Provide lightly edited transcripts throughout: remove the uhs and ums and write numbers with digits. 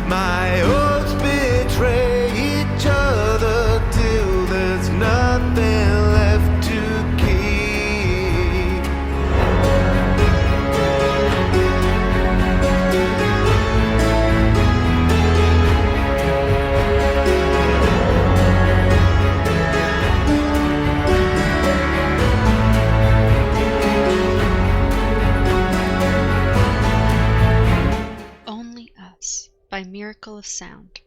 My oaths betray each other till there's nothing left to keep. Only Us by Miracle of Sound.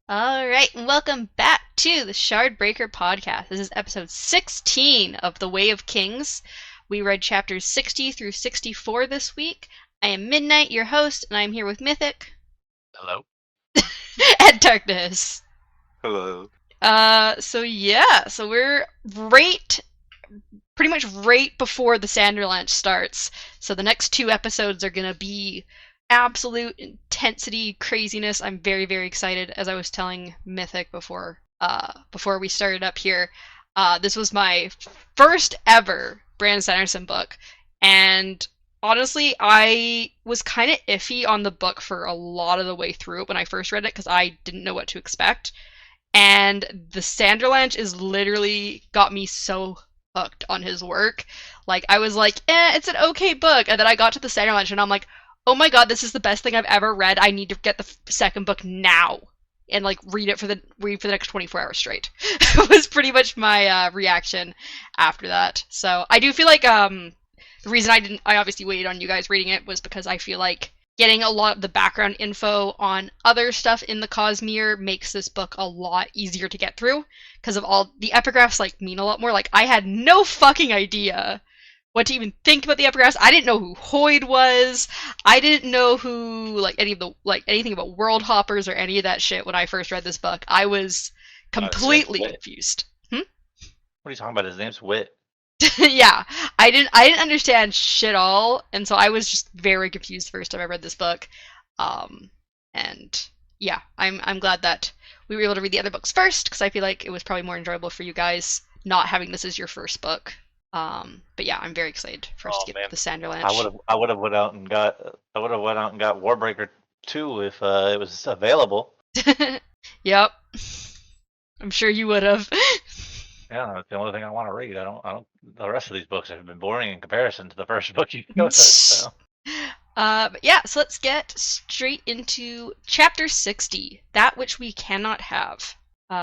Alright, and welcome back to the Shardbreaker podcast. This is episode 16 of The Way of Kings. We read chapters 60 through 64 this week. I am Midnight, your host, and I am here with Mythic. Hello. And Darkness. Hello. So we're pretty much right before the Sanderlanche starts. So the next two episodes are gonna be absolute intensity, craziness. I'm very, very excited. As I was telling Mythic before we started up here, this was my first ever Brandon Sanderson book, and honestly, I was kind of iffy on the book for a lot of the way through it when I first read it because I didn't know what to expect. And the Sanderlanche is literally got me so hooked on his work. Like, I was like, it's an okay book, and then I got to the Sanderlanche and I'm like, oh my god, this is the best thing I've ever read. I need to get the second book now and like read for the next 24 hours straight. It was pretty much my reaction after that. So I do feel like the reason I obviously waited on you guys reading it was because I feel like getting a lot of the background info on other stuff in the Cosmere makes this book a lot easier to get through because of all the epigraphs like mean a lot more. Like, I had no fucking idea what to even think about the epigraphs. I didn't know who Hoyd was. I didn't know who anything about world hoppers or any of that shit when I first read this book. I was completely confused. What are you talking about? His name's Wit. Yeah, I didn't understand shit all, and so I was just very confused the first time I read this book. And yeah, I'm glad that we were able to read the other books first because I feel like it was probably more enjoyable for you guys not having this as your first book. But yeah, I'm very excited for us to get the Sanderlanche. I would have went out and got Warbreaker 2 if it was available. Yep. I'm sure you would have. Yeah, that's the only thing I want to read. I don't. The rest of these books have been boring in comparison to the first book you showed us. So. But yeah, so let's get straight into chapter 60, That Which We Cannot Have.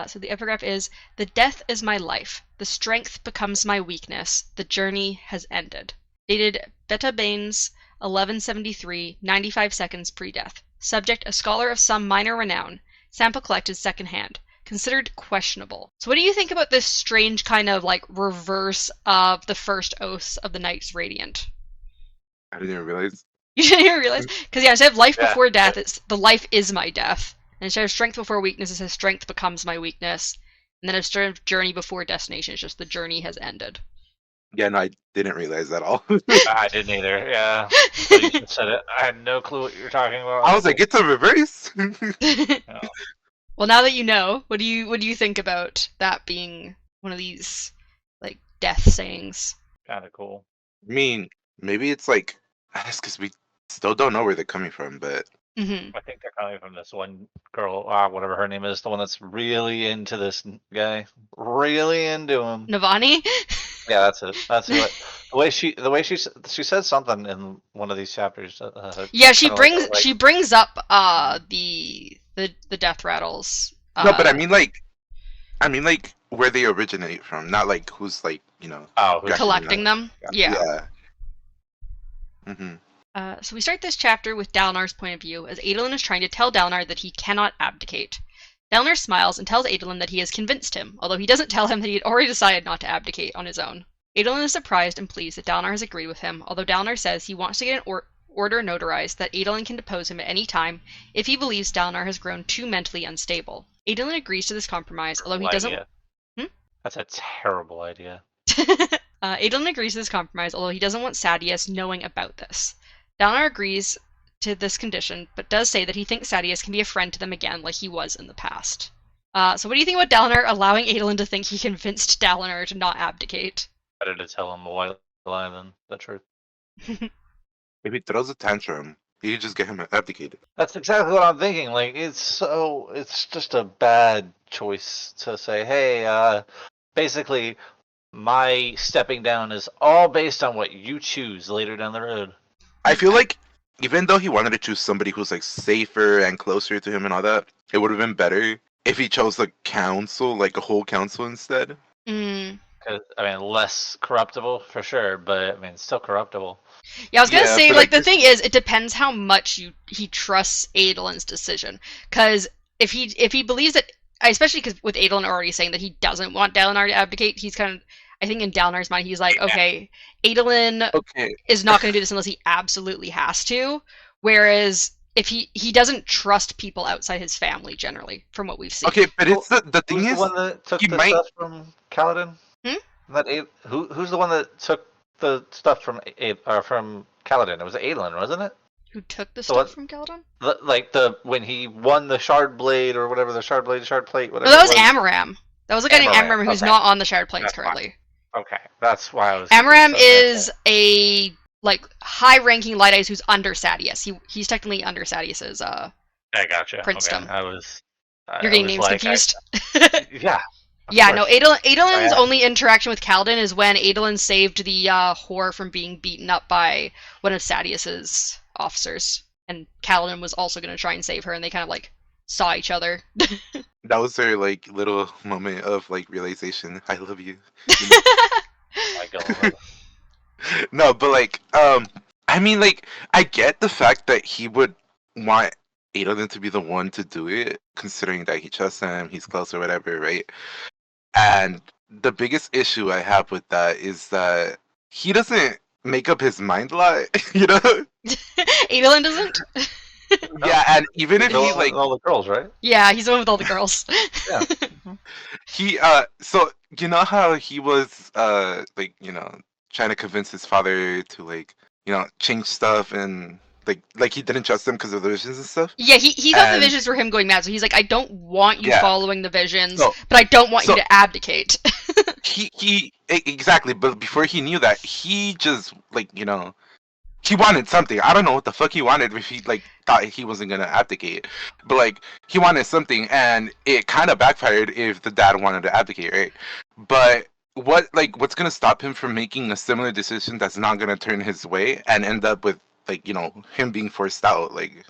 So the epigraph is, "The death is my life. The strength becomes my weakness. The journey has ended." Dated Beta Baines, 1173, 95 seconds pre-death. Subject, a scholar of some minor renown. Sample collected secondhand. Considered questionable. So what do you think about this strange kind of like reverse of the first oaths of the Knights Radiant? I didn't even realize. You didn't even realize? Because yeah, instead of life before death, it's the life is my death. And instead of strength before weakness, it says strength becomes my weakness. And then instead of journey before destination, it's just the journey has ended. Yeah, no, I didn't realize that at all. I didn't either. Yeah, so you just said it. I had no clue what you were talking about. I was like, it's a reverse. No. Well, now that you know, what do you think about that being one of these like death sayings? Kind of cool. I mean, maybe it's like, that's because we still don't know where they're coming from, but Mm-hmm. I think they're coming from this one girl, whatever her name is, the one that's really into this guy, really into him. Navani? Yeah, that's it. That's what the way she said something in one of these chapters. Yeah, she kinda brings up the death rattles. no, but I mean like where they originate from, not like who's like who's collecting them. Yeah. Yeah. Mm-hmm. So we start this chapter with Dalinar's point of view, as Adolin is trying to tell Dalinar that he cannot abdicate. Dalinar smiles and tells Adolin that he has convinced him, although he doesn't tell him that he had already decided not to abdicate on his own. Adolin is surprised and pleased that Dalinar has agreed with him, although Dalinar says he wants to get an order notarized that Adolin can depose him at any time if he believes Dalinar has grown too mentally unstable. Adolin agrees to this compromise, although he doesn't... That's a terrible idea. Adolin agrees to this compromise, although he doesn't want Sadeas knowing about this. Dalinar agrees to this condition, but does say that he thinks Sadeas can be a friend to them again like he was in the past. So what do you think about Dalinar allowing Adolin to think he convinced Dalinar to not abdicate? Better to tell him the white lie than the truth. If he throws a tantrum You just get him abdicated. That's exactly what I'm thinking. Like, it's just a bad choice to say, hey, basically, my stepping down is all based on what you choose later down the road. I feel like even though he wanted to choose somebody who's like safer and closer to him and all that, it would have been better if he chose the council, like a whole council instead. Mm. 'Cause, I mean, less corruptible for sure, but I mean, still corruptible. Yeah, I was gonna Yeah, say, but, like, the this- thing is, it depends how much he trusts Adelin's decision. Because if he believes that, especially because with Adelin already saying that he doesn't want Dalinar to abdicate, he's kind of, I think in Dalinar's mind, he's like, okay, Adelin Okay, is not going to do this unless he absolutely has to. Whereas if he doesn't trust people outside his family generally, from what we've seen. okay, but it's the thing Who's the is, one that took he the might- stuff from Kaladin? Who's the one that took the stuff from Kaladin? It was Aelin, wasn't it? Who took the So stuff what- from Caledon? When he won the Shard Blade or whatever, the Shard Blade, Shard Plate, whatever. No, that was it Amaram. That was a guy named Amaram, Amaram who's okay. not on the Shard Plains That's fine. currently. Okay, that's why I was. Amaram confused. is a like high-ranking Light Eyes who's under Sadius. He's technically under Sadius's. I gotcha. Princedom. Okay, I was. You're getting names confused. Yeah. of Yeah, no. course. Adelin's Yeah. only interaction with Kaladin is when Adelin saved the whore from being beaten up by one of Sadius's officers, and Kaladin was also going to try and save her, and they kind of like saw each other. that was their like little moment of like realization. I love you. My God. No, but like, I mean, like, I get the fact that he would want Adolin to be the one to do it, considering that he trusts him, he's close or whatever, right? And the biggest issue I have with that is that he doesn't make up his mind a lot, you know? Adelin doesn't. Yeah, and even if he all, like all the girls, right? Yeah, he's the one with all the girls. Yeah. he so you know how he was like, you know, trying to convince his father to like, you know, change stuff and like he didn't trust him because of the visions and stuff. Yeah, he got the And- visions for him going mad, so he's like, I don't want you Yeah. following the visions, So- but I don't want you so- to abdicate. Exactly, but before he knew that, he just like, you know, he wanted something. I don't know what the fuck he wanted if he like thought he wasn't gonna abdicate, but like he wanted something, and it kind of backfired if the dad wanted to abdicate, right? But what's gonna stop him from making a similar decision that's not gonna turn his way and end up with like, you know, him being forced out? Like,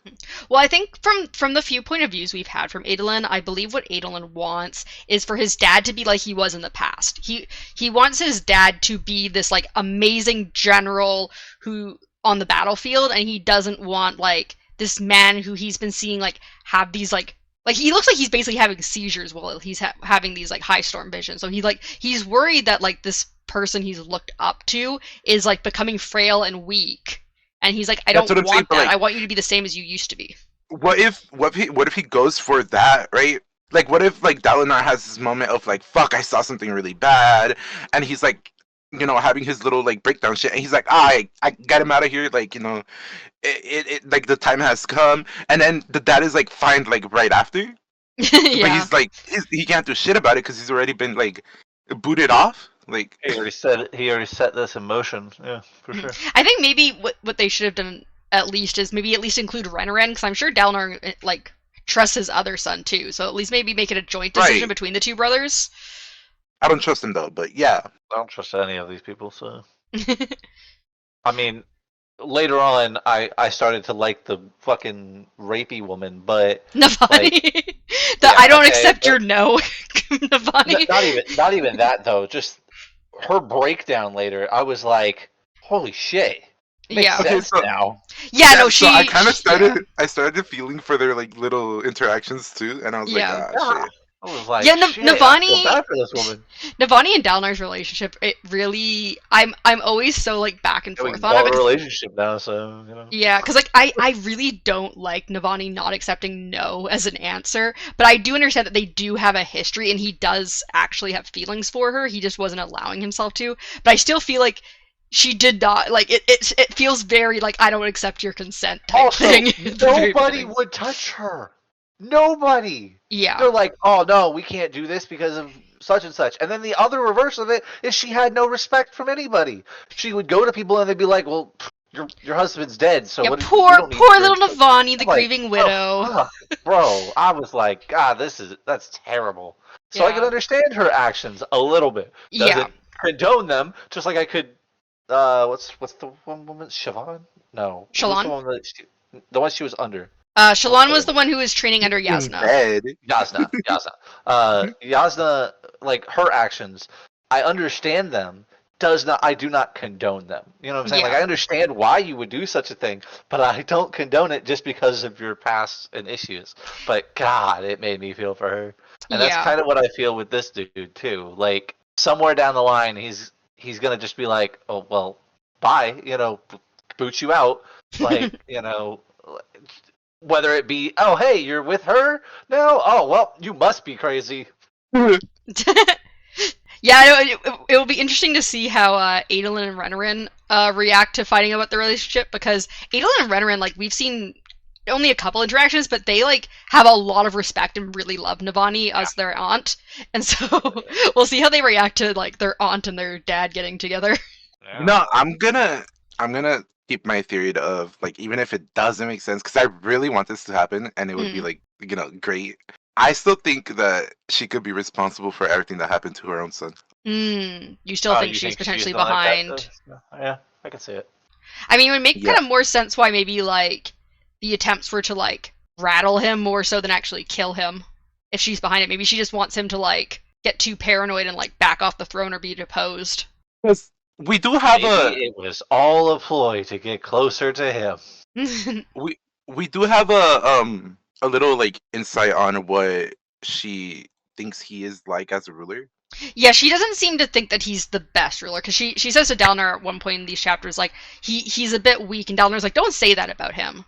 Well, I think from the few point of views we've had from Adelin, I believe what Adelin wants is for his dad to be like he was in the past. He wants his dad to be this like amazing general who on the battlefield, and he doesn't want like this man who he's been seeing like have these like he looks like he's basically having seizures while he's having these like high storm visions. So he's worried that like this person he's looked up to is like becoming frail and weak. And he's like, I That's don't what I'm saying, want but, that. like- I want you to be the same as you used to be. what if he goes for that, right? Like, what if like Dalinar has this moment of like, fuck, I saw something really bad, and he's like, you know, having his little like breakdown shit, and he's like, I got him out of here, like, you know, it like the time has come, and then the dad is like fine like right after, but Yeah. he's like he can't do shit about it because he's already been like booted off, like. He already set this in motion. Yeah, for sure. I think maybe what they should have done at least is maybe at least include Renaran, because I'm sure Dalinar like trusts his other son too. So at least maybe make it a joint decision Right. between the two brothers. I don't trust him though, but yeah. I don't trust any of these people, so. I mean, later on, I started to like the fucking rapey woman, but Navani. Yeah, I don't okay, accept but- your no, Navani. not even that though. Just her breakdown later, I was like, holy shit. Makes Yeah. Okay, sense so- now. Yeah, no, she. So I kind of yeah. started feeling for their like little interactions too, and I was Yeah. like, ah, shit. I was like, Yeah, shit, I Navani- feel bad for this woman. Navani and Dalinar's relationship, it really, I'm always so like back and We forth got on it. a Because, relationship now, so you know. yeah, because like I really don't like Navani not accepting no as an answer, but I do understand that they do have a history, and he does actually have feelings for her. He just wasn't allowing himself to. But I still feel like she did not like it feels very like I don't accept your consent type Also, thing. at the very nobody beginning. would touch her. Nobody. Yeah. They're like, oh no, we can't do this because of such and such. And then the other reverse of it is she had no respect from anybody. She would go to people and they'd be like, well, your husband's dead, so Yeah, what? You poor don't need little revenge. Navani, the I'm like, grieving oh, widow. fuck, bro, I was like, God, that's terrible. So I can Yeah. understand her actions a little bit. Yeah. Doesn't condone them, just like I could. What's the one woman? Siobhan? No, who's the Shalon? one the one she was under? What's Shalon the was one? the one who was training under In Yasna. bed. Yasna. Yasna, like her actions, I understand them. I do not condone them. You know what I'm saying? Like Yeah. I understand why you would do such a thing, but I don't condone it just because of your past and issues. But God, it made me feel for her, and that's Yeah. kind of what I feel with this dude too. Like somewhere down the line, he's gonna just be like, oh well, bye. Boot you out. Like whether it be, oh hey, you're with her now. Oh well, you must be crazy. Yeah, it will be interesting to see how Adolin and Renarin react to finding out about the relationship, because Adolin and Renarin, like, we've seen only a couple interactions, but they, like, have a lot of respect and really love Navani as their aunt, and so we'll see how they react to, like, their aunt and their dad getting together. No, I'm gonna keep my theory of like even if it doesn't make sense because I really want this to happen and it would be like great. I still think that she could be responsible for everything that happened to her own son. You still think You she's think potentially like that, behind? yeah, I can see it. I mean, it would make Yeah. kind of more sense why maybe, like, the attempts were to, like, rattle him more so than actually kill him. If she's behind it, maybe she just wants him to, like, get too paranoid and, like, back off the throne or be deposed. Because we do have Maybe it was all a ploy to get closer to him. we do have a little like insight on what she thinks he is like as a ruler. Yeah, she doesn't seem to think that he's the best ruler, because she says to Dalnar at one point in these chapters, like, he's a bit weak, and Dalnar's like, don't say that about him.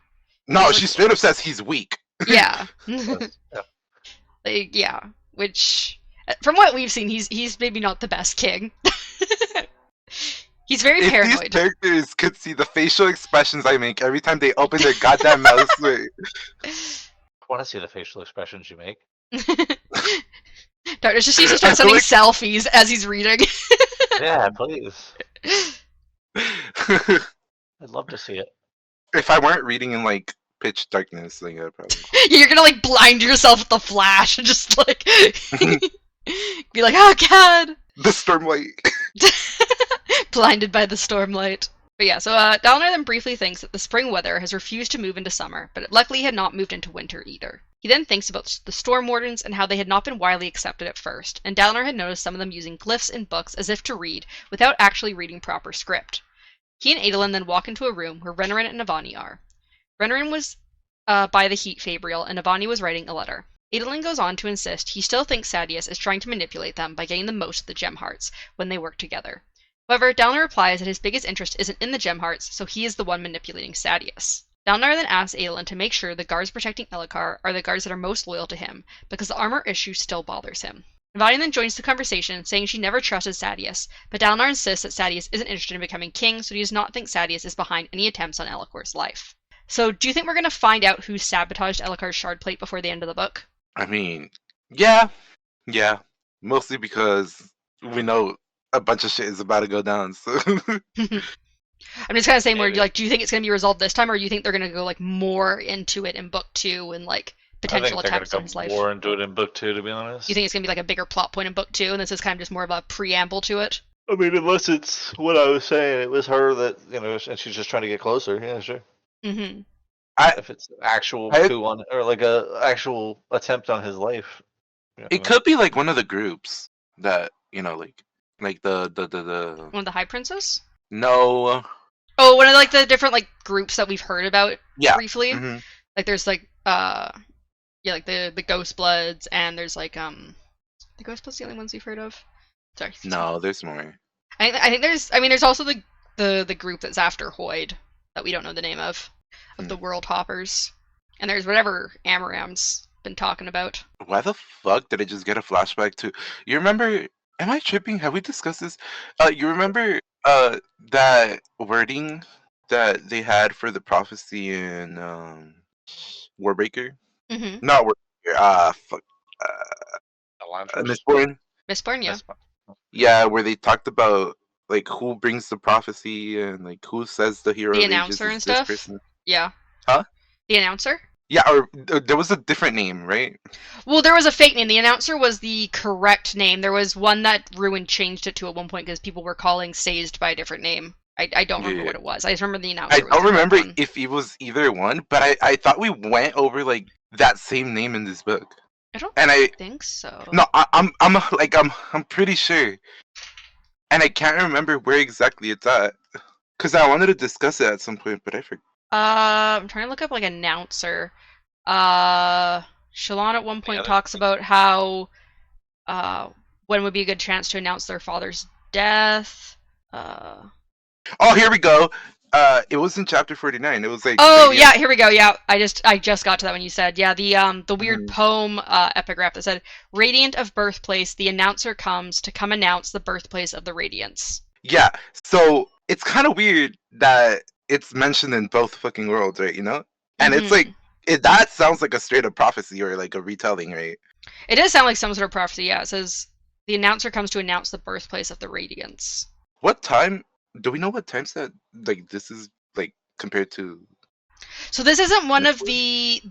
No, He's she like, straight up says he's weak. yeah. Yeah. Like, yeah, which, from what we've seen, he's maybe not the best king. He's very If these paranoid. characters could see the facial expressions I make every time they open their goddamn mouths, wait. I want to see the facial expressions you make. Darkness just needs to I start feel sending like- selfies as he's reading. Yeah, please. I'd love to see it. If I weren't reading in like pitch darkness, like I'd probably. You're gonna, like, blind yourself with the flash and just, like, be like, oh god! The stormlight. Blinded by the stormlight. But yeah, so Dalnar then briefly thinks that the spring weather has refused to move into summer, but it luckily had not moved into winter either. He then thinks about the storm wardens and how they had not been widely accepted at first, and Dalnar had noticed some of them using glyphs in books as if to read, without actually reading proper script. He and Adolin then walk into a room where Renarin and Navani are. Renarin was by the heat fabrial, and Navani was writing a letter. Adolin goes on to insist he still thinks Sadeas is trying to manipulate them by getting the most of the gem hearts when they work together. However, Dalnar replies that his biggest interest isn't in the gem hearts, so he is the one manipulating Sadeas. Dalnar then asks Adolin to make sure the guards protecting Elhokar are the guards that are most loyal to him, because the armor issue still bothers him. Navani then joins the conversation, saying she never trusted Sadeas, but Dalnar insists that Sadeas isn't interested in becoming king, so he does not think Sadeas is behind any attempts on Elhokar's life. So, do you think we're going to find out who sabotaged Elhokar's shard plate before the end of the book? I mean, yeah. Mostly because we know a bunch of shit is about to go down. So I'm just kind of saying, where Maybe. like, do you think it's going to be resolved this time, or do you think they're going to go like more into it in book 2 and like potential I think they're attacks on gonna his go life? more into it in book 2, to be honest. You think it's going to be like a bigger plot point in book 2, and this is kind of just more of a preamble to it? I mean, unless it's what I was saying, it was her that and she's just trying to get closer. Yeah, sure. Mm-hmm. If it's actual I- coup on, or like a actual attempt on his life. it could be like one of the groups that like the One of the High Princess? no. Oh, one of like the different like groups that we've heard about Yeah. briefly. Mhm. Like there's like like the Ghost Bloods, and there's like the Ghost Bloods the only ones we've heard of. Sorry. No, there's more. I think there's also the group that's after Hoyd that we don't know the name of the World Hoppers, and there's whatever Amaram's been talking about. Why the fuck did I just get a flashback to? You remember? Am I tripping? Have we discussed this? You remember that wording that they had for the prophecy in Warbreaker? Mm-hmm. Not Warbreaker. Fuck. Mistborn. Mistborn, yeah. Yeah, where they talked about like who brings the prophecy and like who says the hero The of ages announcer is and this stuff. person? Yeah. Huh? The announcer. Yeah, or there was a different name, right? Well, there was a fake name. The announcer was the correct name. There was one that Ruin changed it to at one point because people were calling Sazed by a different name. I don't remember Yeah. what it was. I just remember the I announcer was don't the correct remember one. if it was either one, but I thought we went over like that same name in this book. I don't And I think so. no, I'm pretty sure, and I can't remember where exactly it's at, cause I wanted to discuss it at some point, but I forgot. I'm trying to look up like announcer. Shalon at one point talks about how when would be a good chance to announce their father's death. Oh, here we go. It was in chapter 49. It was like Oh Radiant. yeah, here we go. Yeah, I just got to that when you said the weird Mhm. poem epigraph that said Radiant of birthplace, the announcer comes to come announce the birthplace of the radiance. Yeah, so it's kind of weird that it's mentioned in both fucking worlds, right? You know, and it's like that sounds like a straight up prophecy or like a retelling, right? It does sound like some sort of prophecy. Yeah, it says the announcer comes to announce the birthplace of the radiance. What time? Do we know what times that like this is like compared to? So this isn't one of the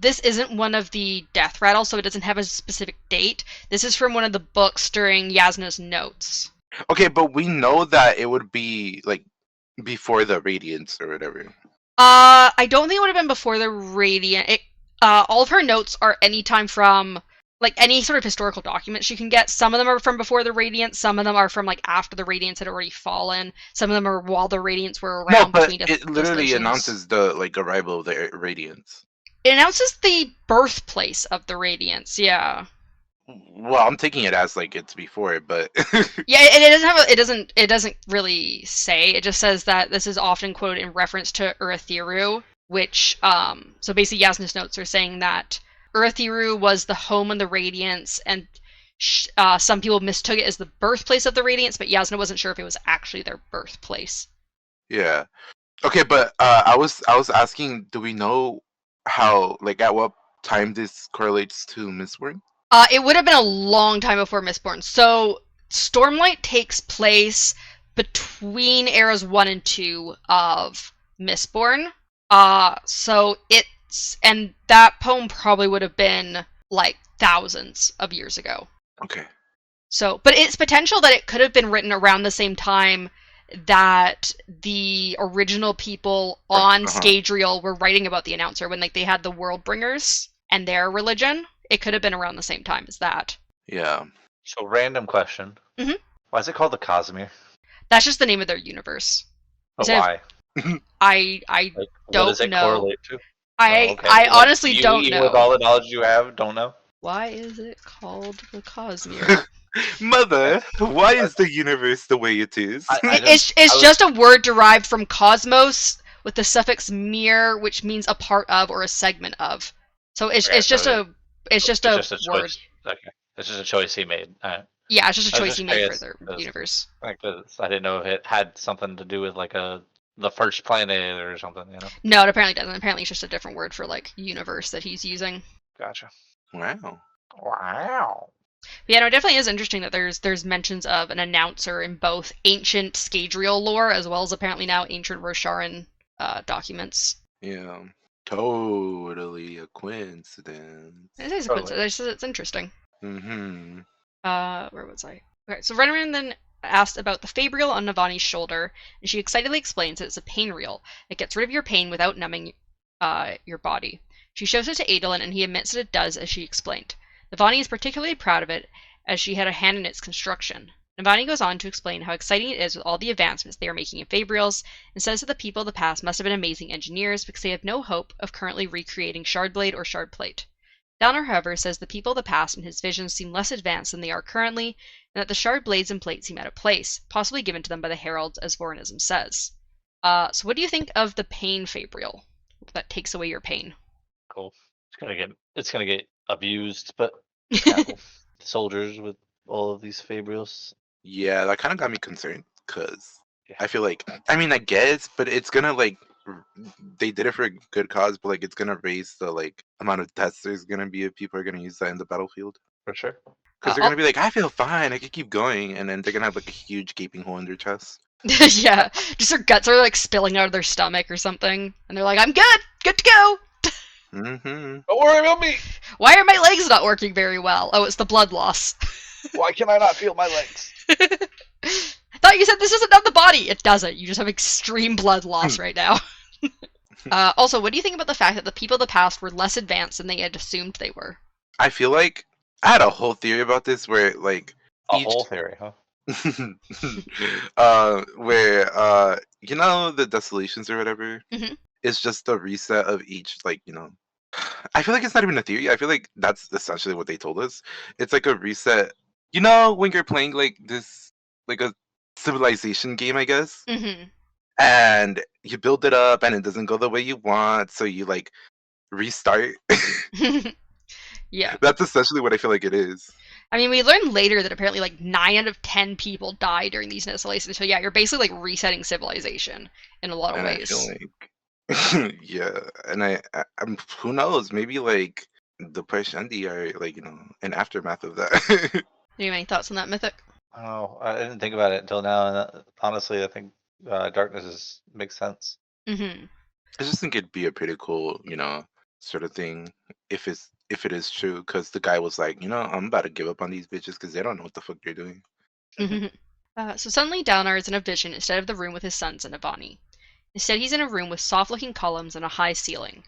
death rattles, so it doesn't have a specific date. This is from one of the books during Yasna's notes. Okay, but we know that it would be like before the radiance or whatever. I don't think it would have been before the radiant. All of her notes are anytime from like any sort of historical documents you can get. Some of them are from before the radiance. Some of them are from like after the radiance had already fallen. Some of them are while the radiance were No, around but between it literally desolations. announces the like arrival of the radiance. It announces the birthplace of the radiance. Yeah. Well, I'm taking it as like it's before it, but Yeah, it doesn't have it doesn't really say. It just says that this is often quoted in reference to Urathiru, which so basically Yasna's notes are saying that Urathiru was the home of the Radiance, and some people mistook it as the birthplace of the Radiance, but Yasna wasn't sure if it was actually their birthplace. yeah. Okay, but I was asking, do we know how like at what time this correlates to Mistborn? It would have been a long time before Mistborn. So Stormlight takes place between eras 1 and 2 of Mistborn. So and that poem probably would have been like thousands of years ago. Okay. So, but it's potential that it could have been written around the same time that the original people on Scadrial were writing about the announcer when like they had the Worldbringers and their religion. It could have been around the same time as that. Yeah. So, random question. Mhm. Why is it called the Cosmere? That's just the name of their universe. But Instead of- why? I Like, what don't does it know. correlate to? I Oh, okay. I Like, honestly you, don't even know. with all the knowledge you have, don't know? Why is it called the Cosmere? Mother, why is the universe the way it is? It's just a word derived from cosmos with the suffix "mere," which means a part of or a segment of. So it's just a word. choice. Okay. It's just a choice he made. All right. Yeah, it's just a I was choice just he made for curious, the universe. Like, 'cause I didn't know if it had something to do with like the first planet or something, you know? No, it apparently doesn't. Apparently, it's just a different word for like universe that he's using. Gotcha. Wow. Wow. But yeah, no, it definitely is interesting that there's mentions of an announcer in both ancient Scadrial lore as well as apparently now ancient Rosharan documents. Yeah. Totally a coincidence. It is a Totally. coincidence. It's interesting. Mm-hmm. Where was I? Okay, so Renarin then asked about the Fabrial on Navani's shoulder, and she excitedly explains that it's a pain reel. It gets rid of your pain without numbing your body. She shows it to Adolin, and he admits that it does, as she explained. Navani is particularly proud of it, as she had a hand in its construction. Navani goes on to explain how exciting it is with all the advancements they are making in Fabrials, and says that the people of the past must have been amazing engineers because they have no hope of currently recreating Shardblade or Shardplate. Downer, however, says the people of the past in his visions seem less advanced than they are currently, and that the shard blades and plates seem out of place, possibly given to them by the heralds, as Vorinism says. So what do you think of the pain Fabrial that takes away your pain? Cool. It's gonna get abused, but yeah, soldiers with all of these Fabrials. Yeah, that kind of got me concerned because Yeah. I feel like, I mean, I guess, but it's gonna like, they did it for a good cause, but like, it's gonna raise the like amount of deaths there's gonna be if people are gonna use that in the battlefield. For sure. Because they're gonna be like, I feel fine, I can keep going, and then they're gonna have like a huge gaping hole in their chest. Yeah, just their guts are like spilling out of their stomach or something, and they're like, "I'm good to go." Mm-hmm. Don't worry about me. Why are my legs not working very well? Oh, it's the blood loss. Why can I not feel my legs? I thought you said this doesn't numb the body. It doesn't. You just have extreme blood loss right now. Also, what do you think about the fact that the people of the past were less advanced than they had assumed they were? I feel like I had a whole theory about this where like A each whole theory, huh? where you know the desolations or whatever, Mhm. it's just a reset of each, like, you know, I feel like it's not even a theory. I feel like that's essentially what they told us. It's like a reset. You know, when you're playing like this, like a civilization game, I guess, Mhm. and you build it up and it doesn't go the way you want, so you like restart. Yeah. That's essentially what I feel like it is. I mean, we learned later that apparently like 9 out of 10 people die during these desolations. So yeah, you're basically like resetting civilization in a lot of And I feel ways. like, yeah, and I'm who knows? Maybe like the Parshendi are like, you know, an aftermath of that. Do you have any thoughts on that, Mythic? Oh, I didn't think about it until now, and honestly, I think makes sense. Mm-hmm. I just think it'd be a pretty cool, you know, sort of thing if it is true, because the guy was like, you know, I'm about to give up on these bitches because they don't know what the fuck they're doing. So suddenly Dalinar is in a vision instead of the room with his sons and Avani. Instead, he's in a room with soft-looking columns and a high ceiling.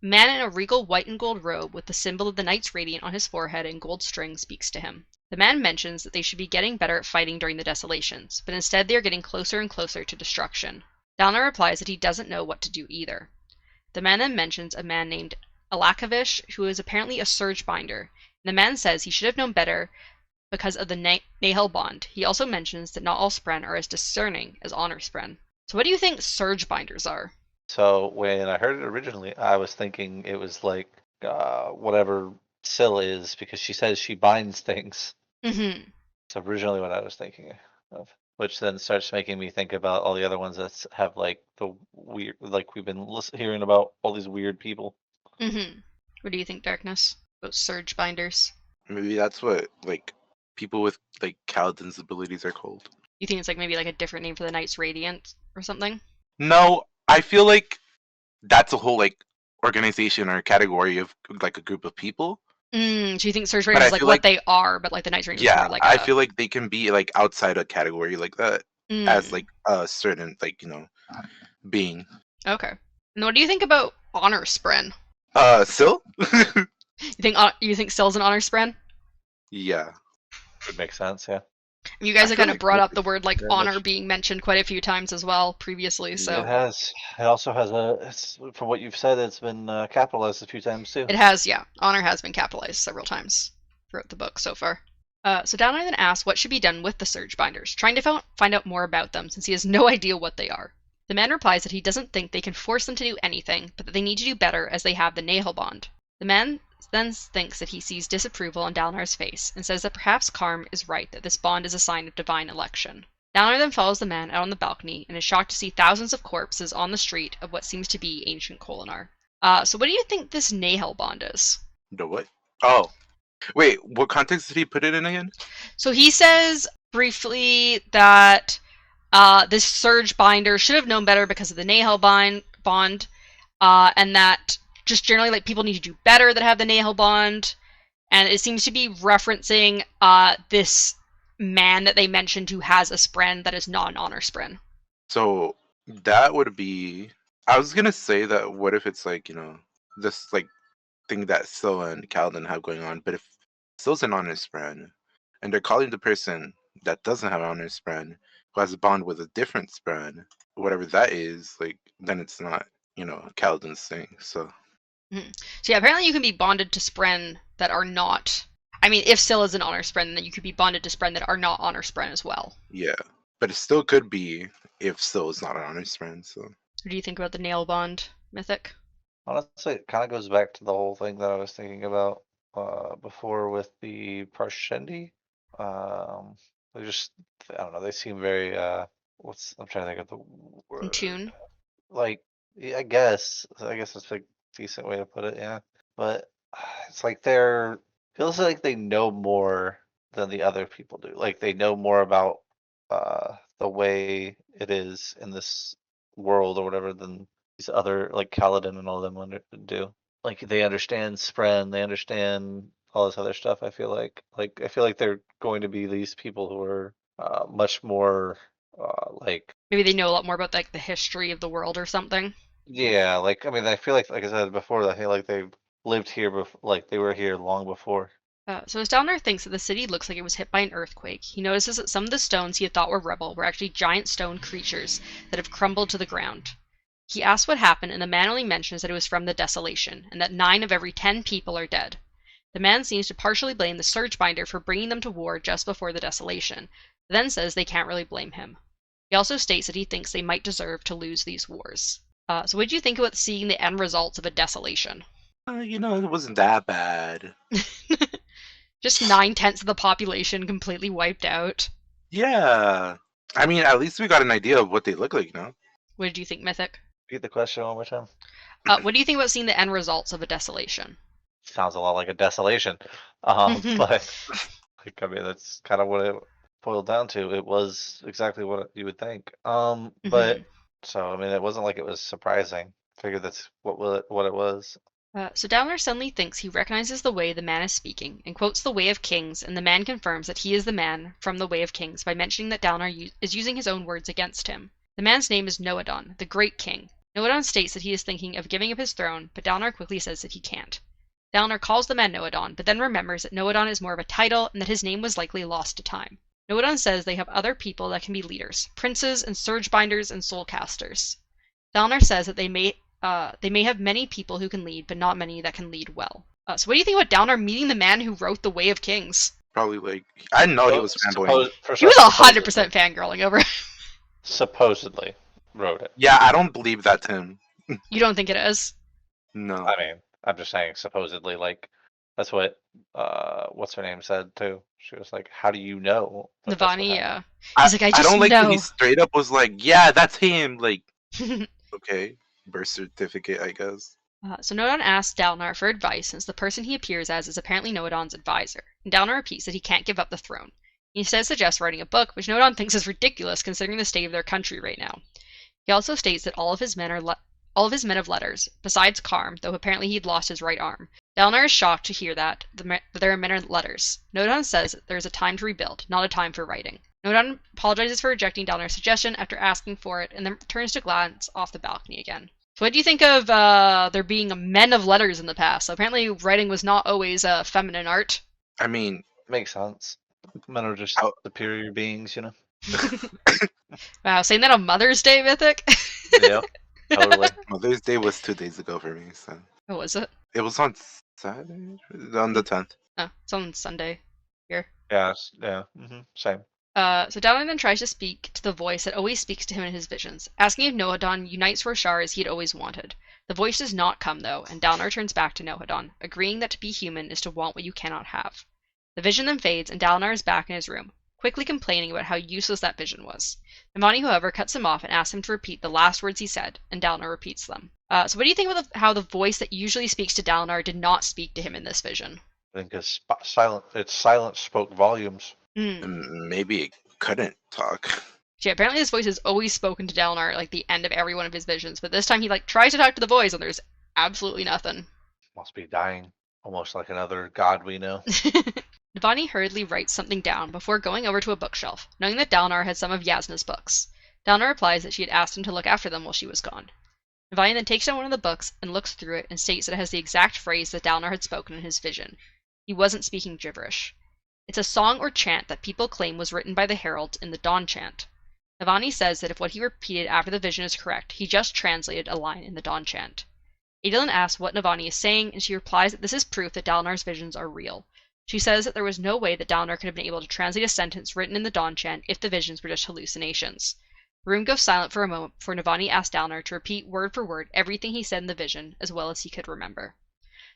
A man in a regal white and gold robe with the symbol of the Knight's Radiant on his forehead and gold string speaks to him. The man mentions that they should be getting better at fighting during the desolations, but instead they are getting closer and closer to destruction. Dalinar replies that he doesn't know what to do either. The man then mentions a man named Alakavish, who is apparently a surge binder, and the man says he should have known better because of the Nahel bond. He also mentions that not all Spren are as discerning as Honor Spren. So what do you think surge binders are? So when I heard it originally, I was thinking it was like whatever Syl is because she says she binds things. Mm-hmm. That's originally what I was thinking of, which then starts making me think about all the other ones that have like the weird, like we've been hearing about all these weird people. Mm-hmm. What do you think, Darkness? About surge binders? Maybe that's what like people with like Kaladin's abilities are called. You think it's like maybe like a different name for the Knight's Radiant or something? No, I feel like that's a whole like organization or category of like a group of people. So you think surge But binders I is like feel what like, they are, but like the Knight's Radiant is yeah, more like I a feel like they can be like outside a category like that as mm, like a certain like, you know, being. okay. And what do you think about Honor Spren? Sil? You think Syl's an Honor Spren? Yeah. Would make sense, yeah. You guys I have feel kind of like brought up the word like very honor much. being mentioned quite a few times as well previously, It so has. It also has from what you've said, it's been capitalized a few times too. it has, yeah, honor has been capitalized several times throughout the book so far. So Downer then asks what should be done with the surge binders, trying to find out more about them since he has no idea what they are. The man replies that he doesn't think they can force them to do anything, but that they need to do better as they have the Nahel bond. The man then thinks that he sees disapproval on Dalnar's face and says that perhaps Karm is right that this bond is a sign of divine election. Dalnar then follows the man out on the balcony and is shocked to see thousands of corpses on the street of what seems to be ancient Kholinar. So what do you think this Nahel bond is? The what? Oh. Wait, what context did he put it in again? So he says briefly that this Surge binder should have known better because of the Nahel bond, and that just generally like people need to do better that have the Nahel bond, and it seems to be referencing this man that they mentioned who has a spren that is not an honor spren. So that would be. I was gonna say that. What if it's like, you know, this like thing that Sil and Kaladin have going on, but if Sil's an honest friend and they're calling the person that doesn't have an honest friend who has a bond with a different friend, whatever that is, like then it's not, you know, Kaladin's thing. So So yeah, apparently you can be bonded to spren that are not. I mean, if Sil is an honor spren, then you could be bonded to spren that are not honor spren as well. yeah, but it still could be if Sil is not an honest friend. So What do you think about the nail bond, Mythic? Honestly, it kind of goes back to the whole thing that I was thinking about before with the Parshendi. They just, I don't know, they seem very, I'm trying to think of the In word. tune? Like, yeah, I guess it's a decent way to put it, yeah. But it's like feels like they know more than the other people do. Like they know more about the way it is in this world or whatever than these other like Kaladin and all them do. Like they understand Spren, they understand all this other stuff. I feel like they're going to be these people who are much more like Maybe they know a lot more about like the history of the world or something. yeah, like I mean I feel like I said before that hey like they've lived here before, like they were here long before. So as Dalnar thinks that the city looks like it was hit by an earthquake, he notices that some of the stones he had thought were rubble were actually giant stone creatures that have crumbled to the ground. He asks what happened, and the man only mentions that it was from the desolation, and that 9 of every 10 people are dead. The man seems to partially blame the Surgebinder for bringing them to war just before the desolation, but then says they can't really blame him. He also states that he thinks they might deserve to lose these wars. So what did you think about seeing the end results of a desolation? It wasn't that bad. Just 9/10 of the population completely wiped out. Yeah. I mean, at least we got an idea of what they look like, What did you think, Mythic? Repeat the question one more time. What do you think about seeing the end results of a desolation? Sounds a lot like a desolation. But like I mean that's kind of what it boiled down to. It was exactly what you would think. But so I mean it wasn't like it was surprising. Figured that's what it was. So Dalnar suddenly thinks he recognizes the way the man is speaking and quotes the Way of Kings, and the man confirms that he is the man from the Way of Kings by mentioning that Dalnar is using his own words against him. The man's name is Noadon, the Great King. Noadon states that he is thinking of giving up his throne, but Dalnar quickly says that he can't. Dalnar calls the man Noadon, but then remembers that Noadon is more of a title and that his name was likely lost to time. Noadon says they have other people that can be leaders, princes and surgebinders and soulcasters. Dalnar says that they may have many people who can lead, but not many that can lead well. So what do you think about Dalnar meeting the man who wrote The Way of Kings? Probably like I didn't know he was fanboying. He was 100% fangirling over it. Supposedly wrote it. Yeah, I don't believe that's him. You don't think it is? No. I mean, I'm just saying supposedly like that's what what's her name said too. She was like, "How do you know?" that that's what Navani, happened?" yeah. He's like, I just don't like know. when he straight up was like, "Yeah, that's him." Like, okay, birth certificate, I guess. So Noadon asks Dalnar for advice since the person he appears as is apparently Noadon's advisor, and Dalnar repeats that he can't give up the throne. He instead suggests writing a book, which Noadon thinks is ridiculous considering the state of their country right now. He also states that all of his men of letters, besides Karm, though apparently he'd lost his right arm. Dalnar is shocked to hear that there are men of letters. Noadon says that there is a time to rebuild, not a time for writing. Noadon apologizes for rejecting Dalnar's suggestion after asking for it, and then turns to glance off the balcony again. So what do you think of there being men of letters in the past? So apparently writing was not always a feminine art. I mean, Makes sense. Men are just superior beings, you know. Wow, saying that on Mother's Day, Mythic? Yeah, totally. Mother's Day was 2 days ago for me, so What was it? it was on Saturday, on the 10th. Oh, it's on Sunday here. Yeah, same. So Dalnar then tries to speak to the voice that always speaks to him in his visions, asking if Nohadon unites Roshar as he had always wanted. The voice does not come, though, and Dalnar turns back to Nohadon, agreeing that to be human is to want what you cannot have. The vision then fades, and Dalnar is back in his room, quickly complaining about how useless that vision was. Navani, however, cuts him off and asks him to repeat the last words he said, and Dalnar repeats them. So what do you think about how the voice that usually speaks to Dalnar did not speak to him in this vision? I think it's silence spoke volumes. Maybe it couldn't talk. Yeah, apparently this voice has always spoken to Dalnar at like the end of every one of his visions, but this time he like tries to talk to the voice and there's absolutely nothing. Must be dying, almost like another god we know. Navani hurriedly writes something down before going over to a bookshelf, knowing that Dalnar had some of Yasna's books. Dalnar replies that she had asked him to look after them while she was gone. Navani then takes down one of the books and looks through it and states that it has the exact phrase that Dalnar had spoken in his vision. He wasn't speaking gibberish. It's a song or chant that people claim was written by the heralds in the Dawn chant. Navani says that if what he repeated after the vision is correct, he just translated a line in the Dawn chant. Adolin asks what Navani is saying, and she replies that this is proof that Dalnar's visions are real. She says that there was no way that Dalnar could have been able to translate a sentence written in the Dawn chant if the visions were just hallucinations. The room goes silent for a moment before Navani asks Dalnar to repeat word for word everything he said in the vision, as well as he could remember.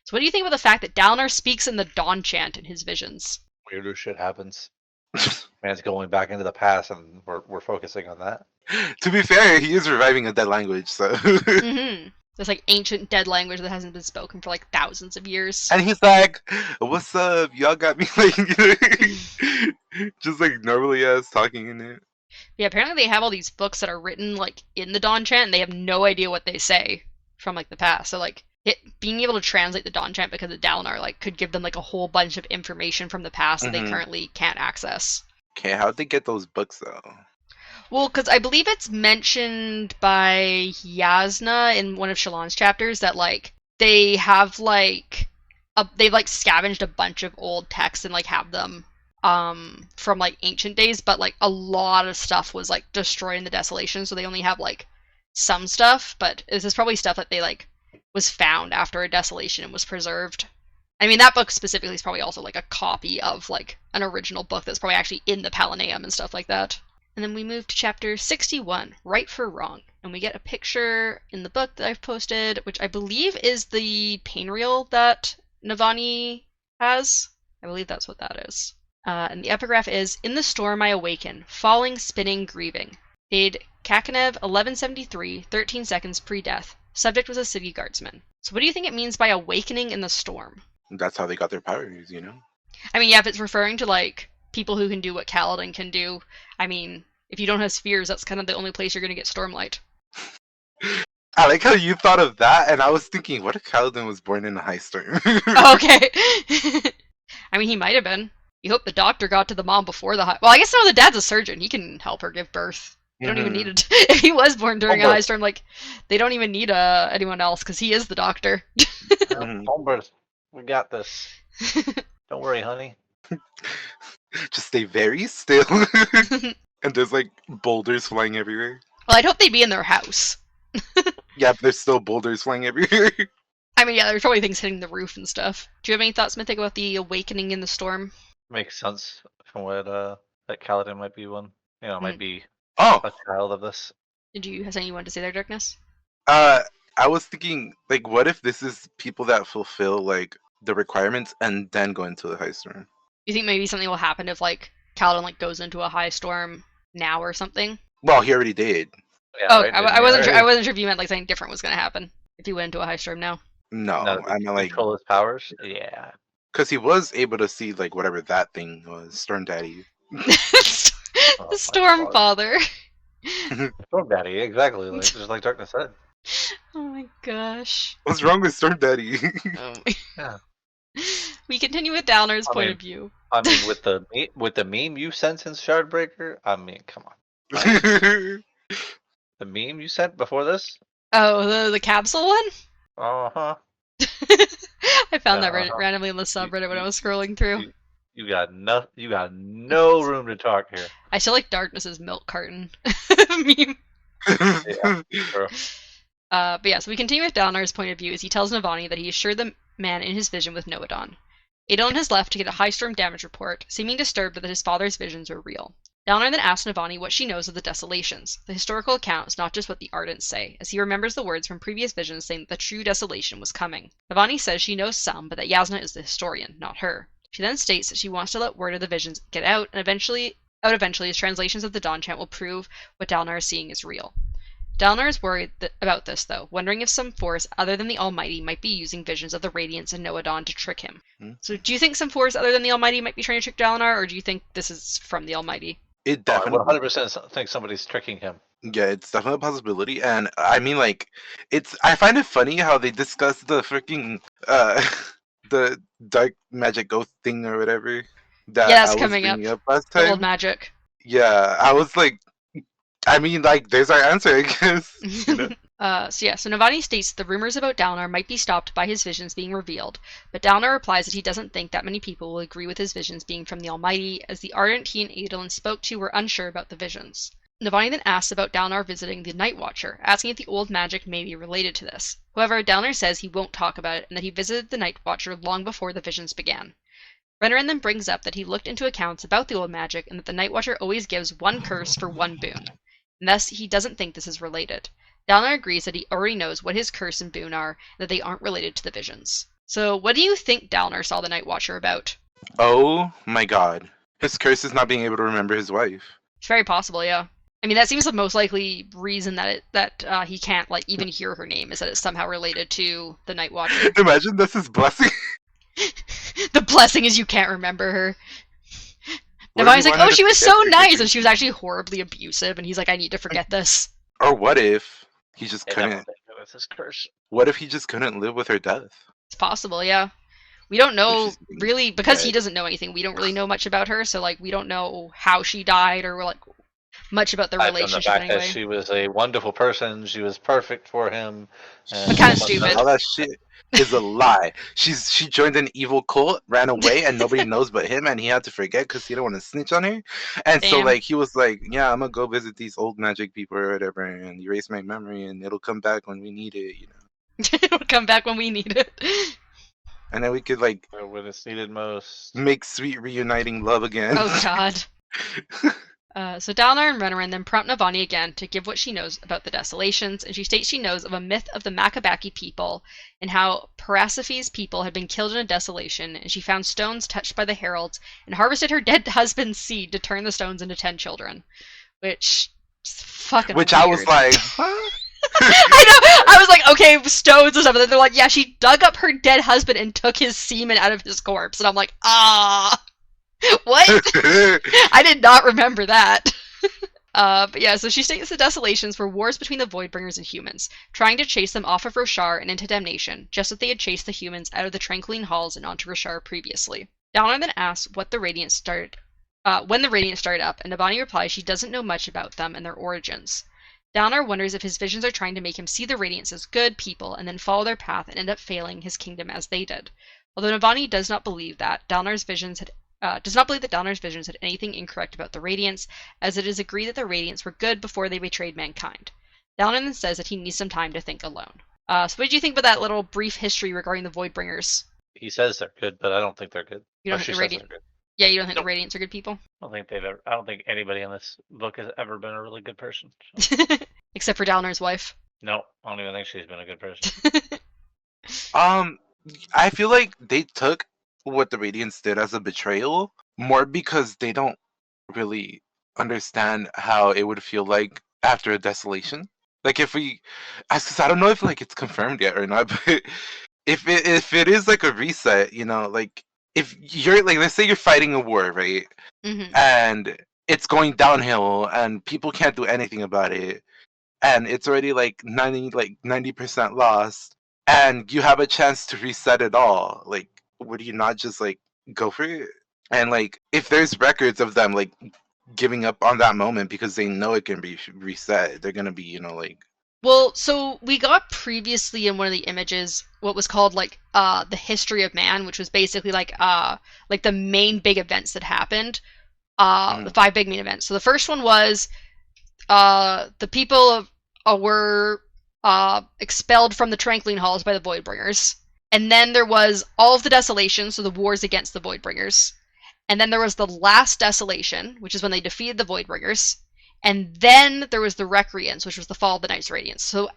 So what do you think about the fact that Dalnar speaks in the Dawn chant in his visions? Weirder shit happens. Man's going back into the past, and we're focusing on that. To be fair, he is reviving a dead language, so. This like ancient dead language that hasn't been spoken for like thousands of years. And he's like, "What's up? Y'all got me like, just like normally as talking in it." Yeah, apparently they have all these books that are written like in the Dawn chant, and they have no idea what they say from like the past. So like being able to translate the Dawn chant because of Dalinar like could give them like a whole bunch of information from the past that they currently can't access. Okay, how'd they get those books though? Well, because I believe it's mentioned by Yasna in one of Shallan's chapters that like they have like they've like scavenged a bunch of old texts and like have them from like ancient days, but like a lot of stuff was like destroyed in the desolation, so they only have like some stuff, but this is probably stuff that they like was found after a desolation and was preserved. I mean, that book specifically is probably also like a copy of like an original book that's probably actually in the Palanaeum and stuff like that. And then we move to chapter 61, Right for Wrong, and we get a picture in the book that I've posted, which I believe is the pain reel that Navani has. I believe that's what that is. And the epigraph is, In the storm I awaken, falling, spinning, grieving. Date Kakanev 1173, 13 seconds pre-death. Subject was a city guardsman. So what do you think it means by awakening in the storm? That's how they got their powers, you know? I mean, yeah, if it's referring to, like, people who can do what Kaladin can do, I mean, if you don't have spheres, that's kind of the only place you're going to get Stormlight. I like how you thought of that, and I was thinking, what if Kaladin was born in a high storm? Okay. I mean, he might have been. You hope the doctor got to the mom before the high... Well, I guess no, the dad's a surgeon. He can help her give birth. They don't even need it. If he was born during a high storm, like, they don't even need anyone else, because he is the doctor. Homebirth, we got this. Don't worry, honey. Just stay very still. And there's like boulders flying everywhere. Well, I'd hope they'd be in their house. Yeah, but there's still boulders flying everywhere. I mean, yeah, there's probably things hitting the roof and stuff. Do you have any thoughts, Mythic, about the awakening in the storm? Makes sense from what that Kaladin might be one. You know, might be Oh, a child of this. Did you have anything you wanted to say there, Darkness? I was thinking, like, what if this is people that fulfill like the requirements and then go into the high storm? You think maybe something will happen if like Kaladin like goes into a high storm now or something? Well, he already did. Yeah, Oh, right? I wasn't sure. I wasn't sure if you meant like something different was going to happen if he went into a high storm now. No, No, I mean like, control his powers. Yeah. because he was able to see like whatever that thing was, Storm Daddy. The my Storm God. Father. Storm Daddy, exactly. Like, just like Darkness said. Oh my gosh. What's wrong with Storm Daddy? Yeah. We continue with Downer's I point mean- of view. I mean, with the meme you sent since Shardbreaker. I mean, come on. The meme you sent before this. Oh, the capsule one? Uh huh. I found Yeah, that randomly in the subreddit when I was scrolling through. You got no room to talk here. I still like Darkness's milk carton meme. True. But yeah, so we continue with Dalinar's point of view as he tells Navani that he assured the man in his vision with Noadon. Adolin has left to get a high storm damage report, seeming disturbed that his father's visions were real. Dalinar then asks Navani what she knows of the desolations, the historical accounts, not just what the Ardents say, as he remembers the words from previous visions saying that the true desolation was coming. Navani says she knows some, but that Yasna is the historian, not her. She then states that she wants to let word of the visions get out, and eventually as translations of the Dawn Chant will prove what Dalinar is seeing is real. Dalinar is worried about this, though, wondering if some force other than the Almighty might be using visions of the Radiance and Noadon to trick him. So do you think some force other than the Almighty might be trying to trick Dalinar, or do you think this is from the Almighty? It I definitely, 100% think somebody's tricking him. yeah, it's definitely a possibility, and I mean, like, I find it funny how they discuss the freaking the dark magic ghost thing or whatever that Yeah, that's I was coming bringing up. up last The time. old magic. Yeah, I was like, I mean, like, there's our answer, I guess. You know? So Navani states the rumors about Dalinar might be stopped by his visions being revealed, but Dalinar replies that he doesn't think that many people will agree with his visions being from the Almighty, as the Ardent he and Adolin spoke to were unsure about the visions. Navani then asks about Dalinar visiting the Night Watcher, asking if the old magic may be related to this. However, Dalinar says he won't talk about it and that he visited the Night Watcher long before the visions began. Renarin then brings up that he looked into accounts about the old magic and that the Night Watcher always gives one curse for one boon, and thus he doesn't think this is related. Dalinar agrees that he already knows what his curse and boon are, and that they aren't related to the visions. So, what do you think Dalinar saw the Night Watcher about? Oh my god. His curse is not being able to remember his wife. It's very possible, yeah. I mean, that seems the most likely reason that he can't like even hear her name is that it's somehow related to the Night Watcher. Imagine that's his blessing. The blessing is you can't remember her. What if he Navani's like, wanted oh, to she was forget so her? nice, and she was actually horribly abusive, and he's like, I need to forget this. Or what if he just They never couldn't? think it was his curse. What if he just couldn't live with her death? It's possible, yeah. We don't If know, she's being really, because he dead. doesn't know anything, we don't really know much about her, so, like, we don't know how she died, or, like, much about their Aside from the relationship fact that anyway. she was a wonderful person, she was perfect for him. And But kinda so much stupid. All that shit is a lie. She joined an evil cult, ran away, and nobody knows but him, and he had to forget because he didn't want to snitch on her. And so Damn. like he was like, yeah, I'm gonna go visit these old magic people or whatever, and erase my memory, and it'll come back when we need it, you know. It'll come back when we need it. And then we could like when it's needed most. make sweet reuniting love again. Oh god. So Dalinar and Renarin then prompt Navani again to give what she knows about the desolations, and she states she knows of a myth of the Makabaki people and how Parasiphi's people had been killed in a desolation, and she found stones touched by the heralds and harvested her dead husband's seed to turn the stones into 10 children. Which is fucking Which weird. I was like, huh? I know! I was like, okay, stones and stuff, and then they're like, yeah, she dug up her dead husband and took his semen out of his corpse, and I'm like, what? I did not remember that. But yeah, so she states the desolations were wars between the Voidbringers and humans, trying to chase them off of Roshar and into damnation, just as they had chased the humans out of the Tranquiline Halls and onto Roshar previously. Dalinar then asks when the Radiance started up, and Navani replies she doesn't know much about them and their origins. Dalinar wonders if his visions are trying to make him see the Radiance as good people and then follow their path and end up failing his kingdom as they did. Although Navani does not believe that Dalinar's visions had anything incorrect about the Radiance, as it is agreed that the Radiance were good before they betrayed mankind. Dalinar then says that he needs some time to think alone. So what did you think about that little brief history regarding the Voidbringers? He says they're good, but I don't think they're good. You don't Or she think the says they're Radiant? good. Yeah, you don't think Nope. the Radiants are good people? I don't think anybody in this book has ever been a really good person. So. Except for Dalinar's wife. No, I don't even think she's been a good person. I feel like they took what the Radiants did as a betrayal more because they don't really understand how it would feel like after a desolation. Like if we, cause I don't know if like it's confirmed yet or not, but if it is like a reset, you know, like if you're like, let's say you're fighting a war, right, Mm-hmm. and it's going downhill and people can't do anything about it, and it's already like 90% lost, and you have a chance to reset it all, like would you not just like go for it? And like if there's records of them like giving up on that moment because they know it can be reset, they're gonna be, you know, like Well, so we got previously in one of the images what was called like the history of man, which was basically like the main big events that happened. The 5 big main events. So the first one was the people were expelled from the Tranquiline Halls by the Voidbringers. And then there was all of the desolation, so the wars against the Voidbringers. And then there was the last desolation, which is when they defeated the Voidbringers. And then there was the Recreants, which was the fall of the Knights Radiance. So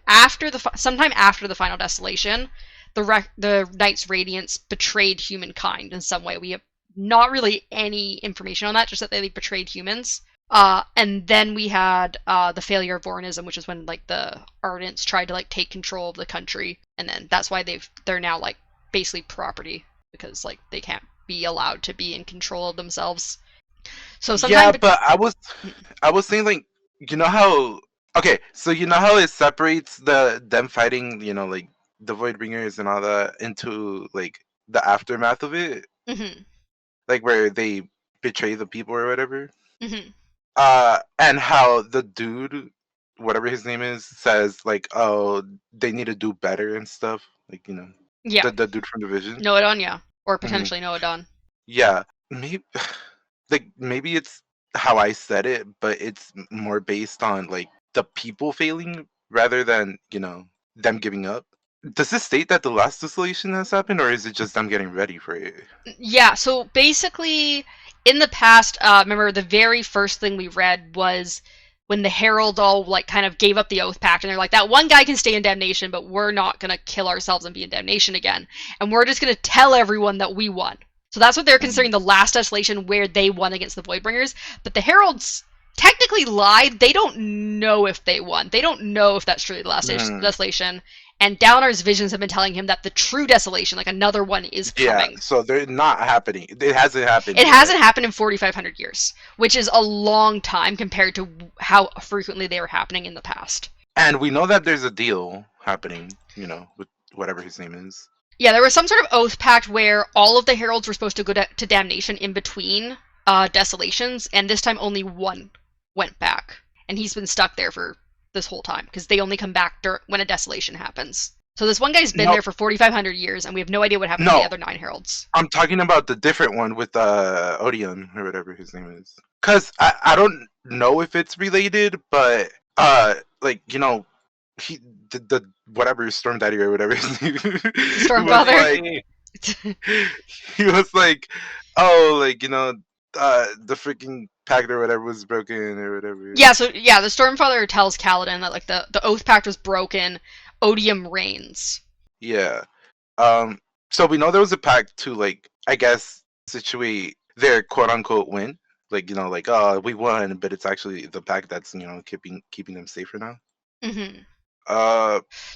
sometime after the final desolation, the Knights Radiance betrayed humankind in some way. We have not really any information on that, just that they betrayed humans. And then we had the failure of Vorinism, which is when like the Ardents tried to like take control of the country, and then that's why they're now like basically property, because like they can't be allowed to be in control of themselves. So yeah, but I was saying like, you know how, okay, so you know how it separates them fighting, you know, like the Voidbringers and all that into like the aftermath of it, Mm-hmm. like where they betray the people or whatever. Mm-hmm. And how the dude, whatever his name is, says like, oh, they need to do better and stuff, like, you know, Yeah. the dude from Division. Noadon, yeah, or potentially Noadon. Yeah, maybe like maybe it's how I said it, but it's more based on like the people failing rather than, you know, them giving up. Does this state that the last dissolution has happened, or is it just them getting ready for it? Yeah, so basically, in the past, remember the very first thing we read was when the Herald all like kind of gave up the Oath Pact, and they're like, that one guy can stay in damnation, but we're not gonna kill ourselves and be in damnation again, and we're just gonna tell everyone that we won. So that's what they're considering the last desolation, where they won against the Voidbringers. But the Heralds technically lied. They don't know if they won. They don't know if that's truly the last desolation. And Dalinar's visions have been telling him that the true desolation, like another one, is coming. Yeah, so they're not happening. It hasn't happened. It hasn't happened in 4,500 years, which is a long time compared to how frequently they were happening in the past. And we know that there's a deal happening, with whatever his name is. Yeah, there was some sort of oath pact where all of the heralds were supposed to go to damnation in between desolations, and this time only one went back. And he's been stuck there for this whole time, because they only come back when a desolation happens. So this one guy's been there for 4,500 years, and we have no idea what happened to the other 9 heralds. I'm talking about the different one with Odium, or whatever his name is. Because I don't know if it's related, but, he the whatever Storm Daddy or whatever his name Stormfather. He was like, oh, the freaking pact or whatever was broken or whatever. Yeah, so the Stormfather tells Kaladin that the oath pact was broken, Odium reigns. Yeah. So we know there was a pact to I guess situate their quote unquote win. Oh, we won, but it's actually the pact that's keeping them safer now. Mm-hmm.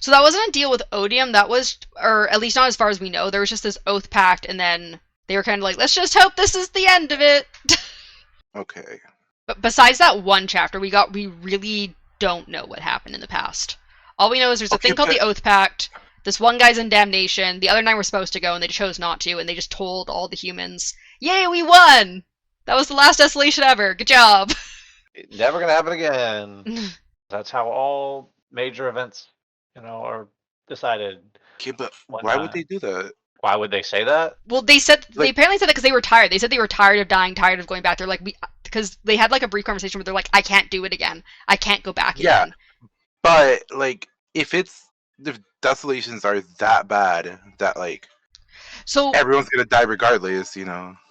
So that wasn't a deal with Odium. That was, or at least not as far as we know. There was just this oath pact, and then they were kind of like, let's just hope this is the end of it. Okay. But besides that one chapter, we really don't know what happened in the past. All we know is there's a thing called the Oath Pact. This one guy's in damnation. The other 9 were supposed to go, and they chose not to, and they just told all the humans, yay, we won! That was the last desolation ever. Good job. Never gonna happen again. That's how all major events, are decided. Okay, but why would they do that? Why would they say that? Well, they apparently said that because they were tired. They said they were tired of dying, tired of going back. They're like, because they had a brief conversation where they're like, I can't do it again. I can't go back again. But if desolations are that bad that so everyone's gonna die regardless,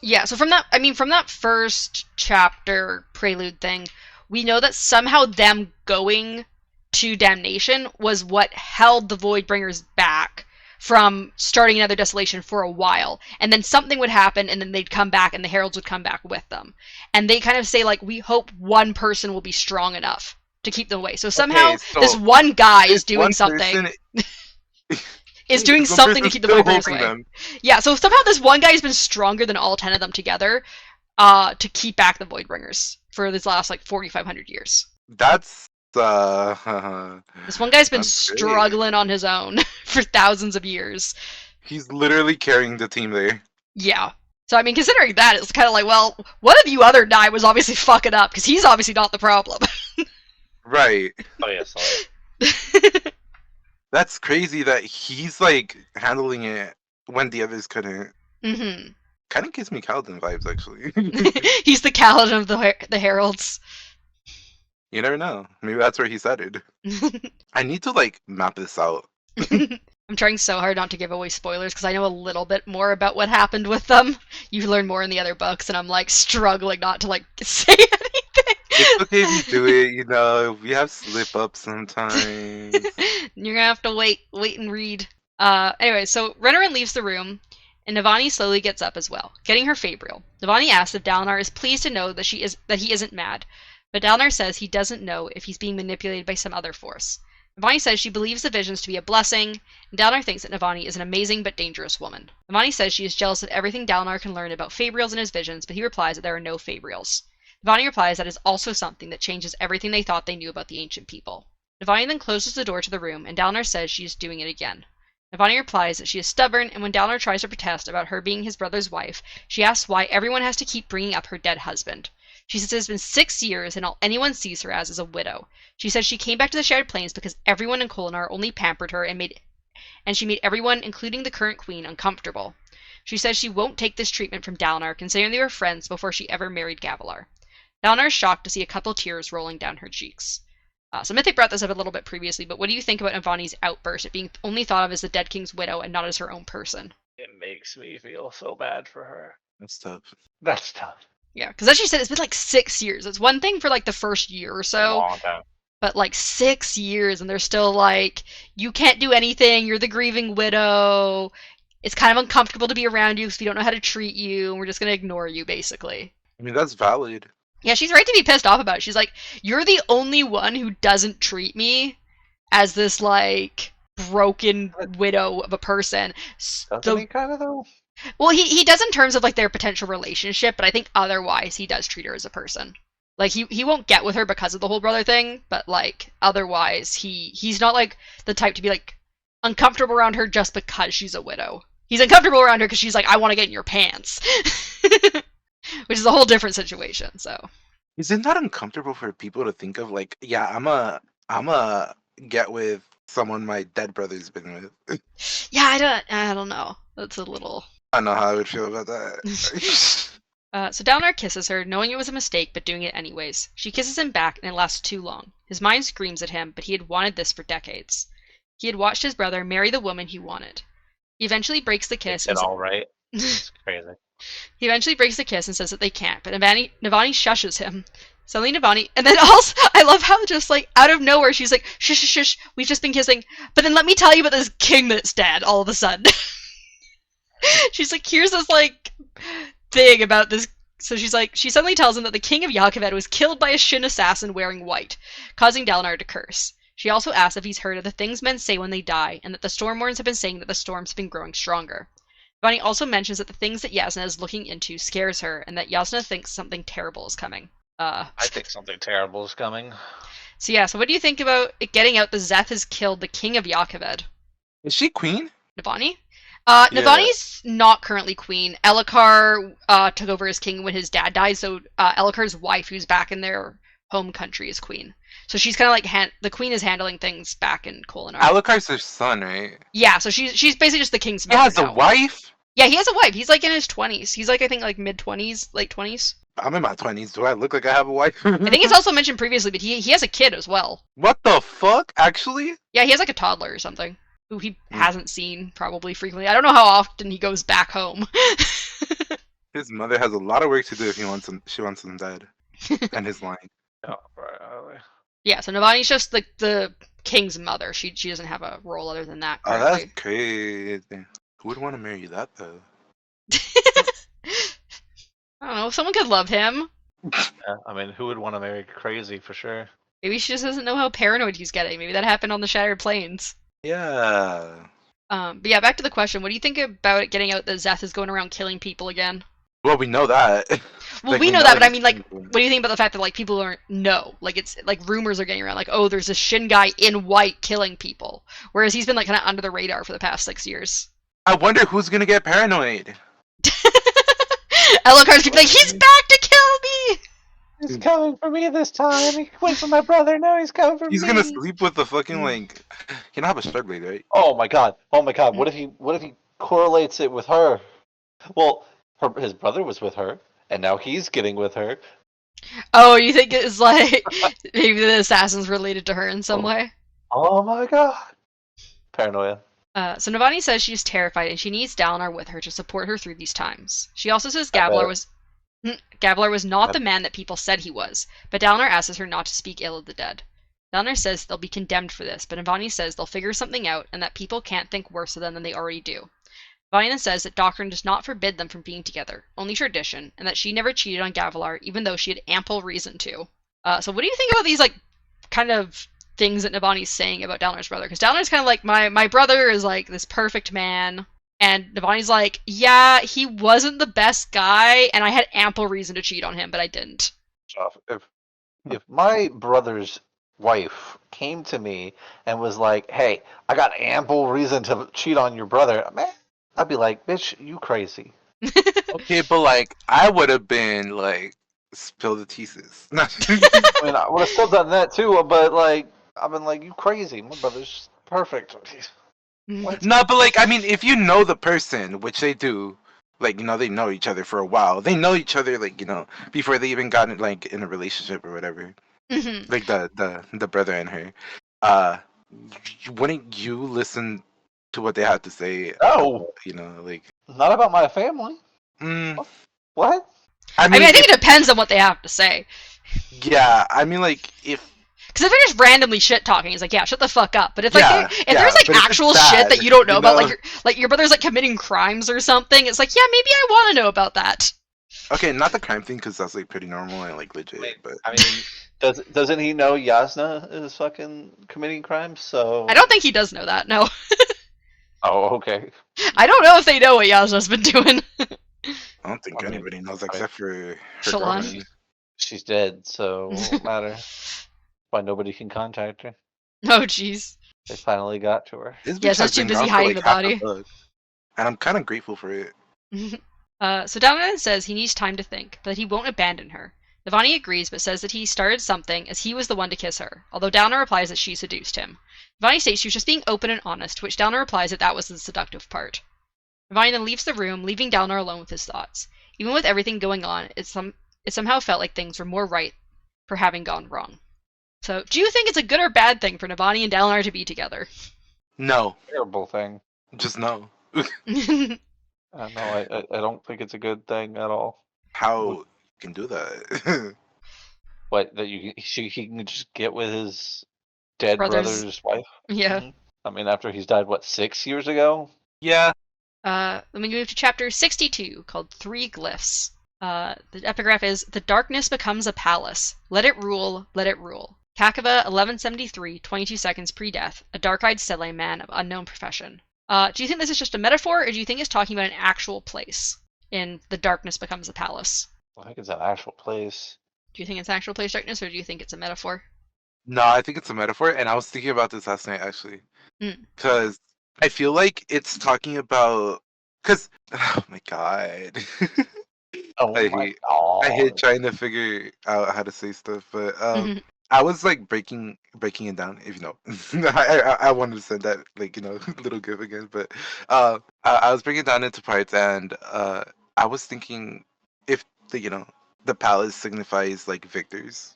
Yeah, so from that first chapter prelude thing, we know that somehow them going to damnation was what held the Voidbringers back from starting another desolation for a while. And then something would happen, and then they'd come back, and the heralds would come back with them. And they kind of say, we hope one person will be strong enough to keep them away. So somehow this one guy is doing something. Is doing something to keep the Voidbringers away. Them. Yeah, so somehow this one guy has been stronger than all 10 of them together to keep back the Voidbringers for this last 4,500 years. That's this one guy's been struggling on his own for thousands of years. He's literally carrying the team there. Yeah. So considering that, it's kind of well, one of you other 9 was obviously fucking up, because he's obviously not the problem. Right. Oh yeah, sorry. That's crazy that he's handling it when the others couldn't. Mm-hmm. Kind of gives me Kaladin vibes, actually. He's the Kaladin of the heralds. You never know. Maybe that's where he's headed. I need to map this out. I'm trying so hard not to give away spoilers because I know a little bit more about what happened with them. You learn more in the other books, and I'm struggling not to say anything. It's okay if you do it, we have slip ups sometimes. You're gonna have to wait and read. Anyway, so Renarin leaves the room, and Navani slowly gets up as well, getting her Fabrial. Navani asks if Dalinar is pleased to know that he isn't mad, but Dalinar says he doesn't know if he's being manipulated by some other force. Navani says she believes the visions to be a blessing, and Dalinar thinks that Navani is an amazing but dangerous woman. Navani says she is jealous of everything Dalinar can learn about Fabrials in his visions, but he replies that there are no Fabrials. Navani replies that is also something that changes everything they thought they knew about the ancient people. Navani then closes the door to the room, and Dalinar says she is doing it again. Navani replies that she is stubborn, and when Dalinar tries to protest about her being his brother's wife, she asks why everyone has to keep bringing up her dead husband. She says it has been 6 years, and all anyone sees her as is a widow. She says she came back to the Shared Plains because everyone in Kholinar only pampered her and she made everyone, including the current queen, uncomfortable. She says she won't take this treatment from Dalinar, considering they were friends before she ever married Gavilar. Dalinar is shocked to see a couple tears rolling down her cheeks. So Mythic brought this up a little bit previously, but what do you think about Navani's outburst, it being only thought of as the dead king's widow and not as her own person? It makes me feel so bad for her. That's tough. That's tough. Yeah, because as she said, it's been 6 years. It's one thing for the first year or so, A long time. but 6 years, and they're still you can't do anything, you're the grieving widow, it's kind of uncomfortable to be around you because we don't know how to treat you, and we're just going to ignore you, basically. That's valid. Yeah, she's right to be pissed off about it. She's like, you're the only one who doesn't treat me as this, like, broken widow of a person. Doesn't he kind of though? Well, he does in terms of, like, their potential relationship, but I think otherwise he does treat her as a person. Like, he won't get with her because of the whole brother thing, but, like, otherwise he's not, like, the type to be, like, uncomfortable around her just because she's a widow. He's uncomfortable around her because she's like, I want to get in your pants. Which is a whole different situation, so. Is it not uncomfortable for people to think of like, yeah, I'm a get with someone my dead brother's been with? Yeah, I don't know. That's a little. I don't know how I would feel about that. So Dalinar kisses her, knowing it was a mistake, but doing it anyways. She kisses him back, and it lasts too long. His mind screams at him, but he had wanted this for decades. He had watched his brother marry the woman he wanted. He eventually breaks the kiss. It's all right. It's crazy. He eventually breaks the kiss and says that they can't, but Navani shushes him. Suddenly Navani, and then also, I love how just like out of nowhere she's like, shush, shush, shush, we've just been kissing, but then let me tell you about this king that's dead all of a sudden. She's like, here's this like thing about this. So she's like, she suddenly tells him that the king of Yalkaved was killed by a Shin assassin wearing white, causing Dalinar to curse. She also asks if he's heard of the things men say when they die, and that the Stormborns have been saying that the storms have been growing stronger. Navani also mentions that the things that Yasna is looking into scares her, and that Yasna thinks something terrible is coming. I think something terrible is coming. So yeah, so what do you think about it getting out that Szeth has killed the king of Yalkaved? Is she queen? Navani? Navani's not currently queen. Elhokar took over as king when his dad died, so Elhokar's wife, who's back in their home country, is queen. So she's kind of like the queen is handling things back in Kholinar. Alucard's her son, right? Yeah, so she's basically just the king's mother. He has now. a wife? Yeah, he has a wife. He's like in his 20s. He's like, I think, like mid-20s, late 20s. I'm in my 20s. Do I look like I have a wife? I think it's also mentioned previously, but he has a kid as well. What the fuck? Actually? Yeah, he has like a toddler or something, who he hasn't seen probably frequently. I don't know how often he goes back home. His mother has a lot of work to do if she wants him dead. And his line. Oh, right. Yeah, so Navani's just the king's mother. She doesn't have a role other than that. Oh, Currently. that's crazy. Who would want to marry that, though? I don't know. Someone could love him. Yeah, I mean, who would want to marry crazy for sure? Maybe she just doesn't know how paranoid he's getting. Maybe that happened on the Shattered Plains. Yeah. But yeah, back to the question. What do you think about it getting out that Szeth is going around killing people again? Well, we know that. Well, we know that, but I mean, like, what do you think about the fact that, like, people aren't know? Like, it's, like, rumors are getting around, like, oh, there's a Shin guy in white killing people. Whereas he's been, like, kind of under the radar for the past 6 years. I wonder who's gonna get paranoid. Elhokar's gonna be like, he's back to kill me! He's coming for me this time. He went for my brother. Now he's coming for me. He's gonna sleep with the fucking, like... He don't have a Shardblade, right? Oh my god. What if he correlates it with her? Well, his brother was with her, and now he's getting with her. Oh, you think it's like maybe the assassin's related to her in some way? Oh my god. Paranoia. So Navani says she's terrified and she needs Dalinar with her to support her through these times. She also says Gavilar was not the man that people said he was, but Dalinar asks her not to speak ill of the dead. Dalinar says they'll be condemned for this, but Navani says they'll figure something out and that people can't think worse of them than they already do. Navani says that doctrine does not forbid them from being together, only tradition, and that she never cheated on Gavilar even though she had ample reason to. So what do you think about these, like, kind of things that Navani's saying about Dalinar's brother? Because Dalinar's kind of like, my brother is, like, this perfect man, and Navani's like, yeah, he wasn't the best guy, and I had ample reason to cheat on him, but I didn't. If my brother's wife came to me and was like, hey, I got ample reason to cheat on your brother, man, I'd be like, bitch, you crazy. Okay, but, like, I would have been, like, spill the thesis. I mean, I would have still done that too, but, like, I've been like, you crazy. My brother's perfect. What? No, but, like, I mean, if you know the person, which they do, like, you know, they know each other for a while. They know each other, like, you know, before they even got, like, in a relationship or whatever. Mm-hmm. Like, the brother and her. Wouldn't you listen to what they have to say? No. You know, like... Not about my family. What? I mean, I think it depends on what they have to say. Yeah, I mean, like, if... Because if they're just randomly shit talking, it's like, yeah, shut the fuck up. But if like there's like but if actual it's shit bad, that you don't know you about, know? like your brother's like committing crimes or something, it's like, yeah, maybe I want to know about that. Okay, not the crime thing because that's like pretty normal and like legit. But I mean, doesn't he know Yasna is fucking committing crimes? So I don't think he does know that. No, Oh, okay. I don't know if they know what Yasna's been doing. I don't think I mean, anybody knows I mean, except for her Shalon. girlfriend. she's dead, so it won't matter. Why nobody can contact her? Oh, jeez. They finally got to her. This Yeah, bitch so has too been busy gone for hiding like the half a body. book, and I'm kind of grateful for it. So Dalinar says he needs time to think, but that he won't abandon her. Navani agrees, but says that he started something as he was the one to kiss her, although Dalinar replies that she seduced him. Navani states she was just being open and honest, to which Dalinar replies that that was the seductive part. Navani then leaves the room, leaving Dalinar alone with his thoughts. Even with everything going on, it somehow felt like things were more right for having gone wrong. So, do you think it's a good or bad thing for Navani and Dalinar to be together? No, Terrible thing. just no. No, I don't think it's a good thing at all. How you can do that? What, that he can just get with his dead Brother's- brother's wife? Yeah. Mhm. I mean, after he's died, what, 6 years ago? Yeah. Then we move to chapter 62, called Three Glyphs. The epigraph is, "The darkness becomes a palace. Let it rule, let it rule." Kakava, 1173, 22 seconds pre-death, a dark-eyed Sele man of unknown profession. Do you think this is just a metaphor, or do you think it's talking about an actual place in The Darkness Becomes a Palace? I think it's an actual place. Do you think it's an actual place, Darkness, or do you think it's a metaphor? No, I think it's a metaphor, and I was thinking about this last night actually, Mm. because I feel like it's talking about. Because oh my god, Oh I my hate god. I hate trying to figure out how to say stuff, but Mhm. I was like breaking it down. If you know, I wanted to send that like little gif again, but I was breaking it down into parts, and I was thinking if the palace signifies like victors,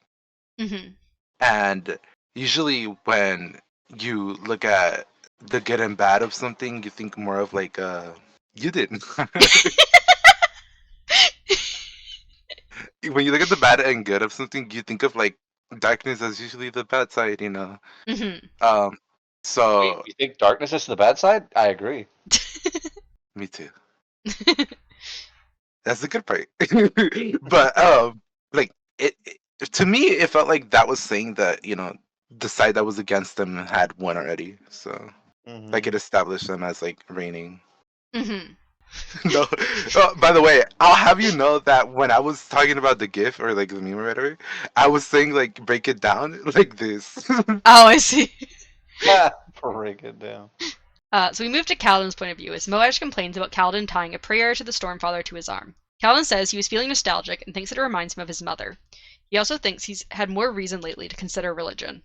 Mhm. and usually when you look at the good and bad of something, you think more of like you did. When you look at the bad and good of something, you think of like darkness as usually the bad side, Mhm. Um, Wait, so you think darkness is the bad side? I agree. me too. That's the good part. But like it to me, it felt like that was saying that the side that was against them had won already. So like it established them as like reigning. Mhm. No, by the way, I'll have you know that when I was talking about the GIF or like the meme or whatever, I was saying like break it down like this. Oh, I see. Break it down. So we move to Kaladin's point of view as Moash complains about Kaladin tying a prayer to the Stormfather to his arm. Kaladin says he was feeling nostalgic and thinks that it reminds him of his mother. He also thinks he's had more reason lately to consider religion.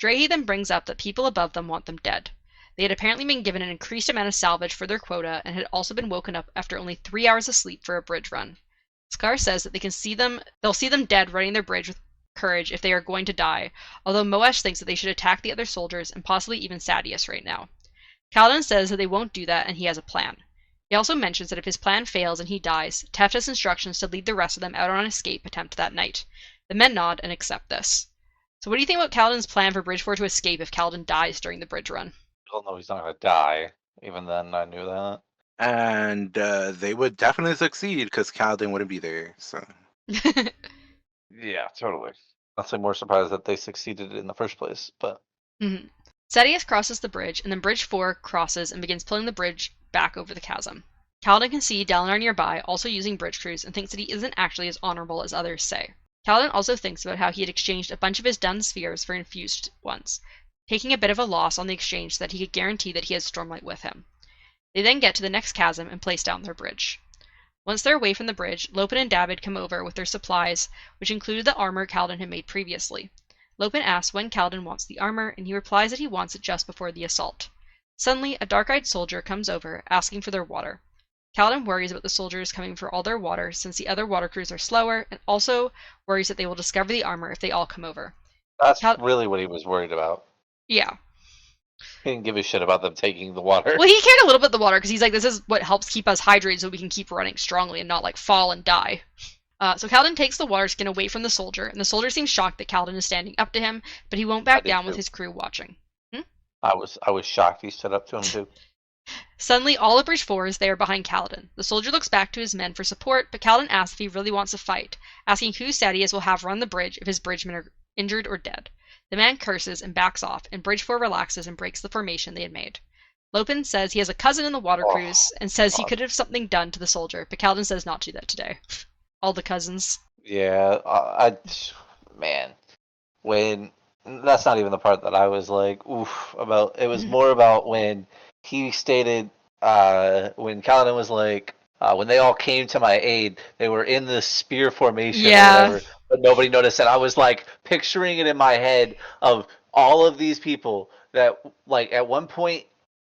Drehi then brings up that people above them want them dead. They had apparently been given an increased amount of salvage for their quota and had also been woken up after only 3 hours of sleep for a bridge run. Scar says that they'll see them dead running their bridge with courage if they are going to die, although Moash thinks that they should attack the other soldiers and possibly even Sadius right now. Kaladin says that they won't do that and he has a plan. He also mentions that if his plan fails and he dies, Teft has instructions to lead the rest of them out on an escape attempt that night. The men nod and accept this. So what do you think about Kaladin's plan for Bridgefour to escape if Kaladin dies during the bridge run? I don't know he's not gonna die. Even then, I knew that. And they would definitely succeed because Kaladin wouldn't be there. So Yeah, totally. Honestly, more surprised that they succeeded in the first place, but Mhm. Sadius crosses the bridge, and then Bridge 4 crosses and begins pulling the bridge back over the chasm. Kaladin can see Dalinar nearby, also using bridge crews, and thinks that he isn't actually as honorable as others say. Kaladin also thinks about how he had exchanged a bunch of his dun spheres for infused ones, taking a bit of a loss on the exchange so that he could guarantee that he has Stormlight with him. They then get to the next chasm and place down their bridge. Once they're away from the bridge, Lopin and David come over with their supplies, which included the armor Kaladin had made previously. Lopin asks when Kaladin wants the armor, and he replies that he wants it just before the assault. Suddenly, a dark-eyed soldier comes over, asking for their water. Kaladin worries about the soldiers coming for all their water, since the other water crews are slower, and also worries that they will discover the armor if they all come over. that's really what he was worried about. Yeah. He didn't give a shit about them taking the water. Well, he cared a little bit the water, because he's like, this is what helps keep us hydrated so we can keep running strongly and not, like, fall and die. So Kaladin takes the water skin away from the soldier, and the soldier seems shocked that Kaladin is standing up to him, but he won't back down with his crew watching. I was shocked he stood up to him too. Suddenly, all of Bridge 4 is there behind Kaladin. The soldier looks back to his men for support, but Kaladin asks if he really wants to fight, asking who Sadeas will have run the bridge if his bridgemen are injured or dead. The man curses and backs off, and Bridge 4 relaxes and breaks the formation they had made. Lopin says he has a cousin in the water cruise and says he could have something done to the soldier, but Kaladin says not to do that today. All the cousins. Yeah, man, when that's not even the part that I was like, oof, about. It was more about when he stated, when Kaladin was like, when they all came to my aid, they were in the spear formation Yeah. or whatever, but nobody noticed it. I was like picturing it in my head of all of these people that, like, at one point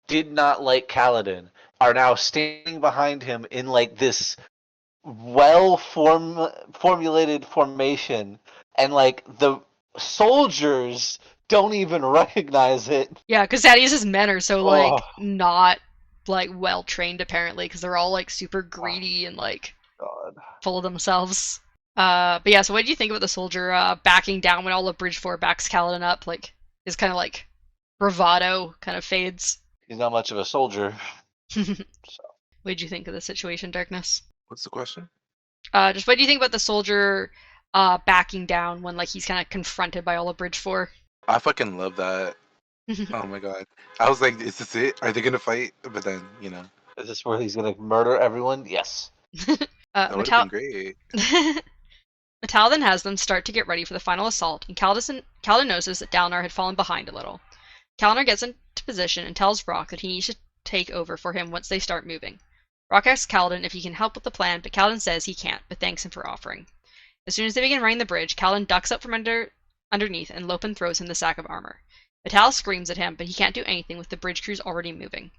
did not like Kaladin are now standing behind him in like this formulated formation, and like the soldiers don't even recognize it. Yeah, because Sadeas' men are so, like, Oh. not, like, well trained, apparently, because they're all, like, super greedy and, like, God. full of themselves. But yeah, so what do you think about the soldier backing down when all of Bridge 4 backs Kaladin up? Like, his kind of, like, bravado kind of fades. He's not much of a soldier. What did you think of the situation, Darkness? What's the question? Just what do you think about the soldier backing down when, like, he's kind of confronted by all of Bridge 4? I fucking love that. Oh my god. I was like, is this it? Are they gonna fight? But then, you know, Is this where he's gonna murder everyone? Yes. that would have been great. Matal then has them start to get ready for the final assault, and Kaladin notices that Dalinar had fallen behind a little. Dalinar gets into position and tells Rock that he needs to take over for him once they start moving. Rock asks Kaladin if he can help with the plan, but Kaladin says he can't, but thanks him for offering. As soon as they begin running the bridge, Kaladin ducks up from underneath, and Lopin throws him the sack of armor. Matal screams at him, but he can't do anything with the bridge crews already moving.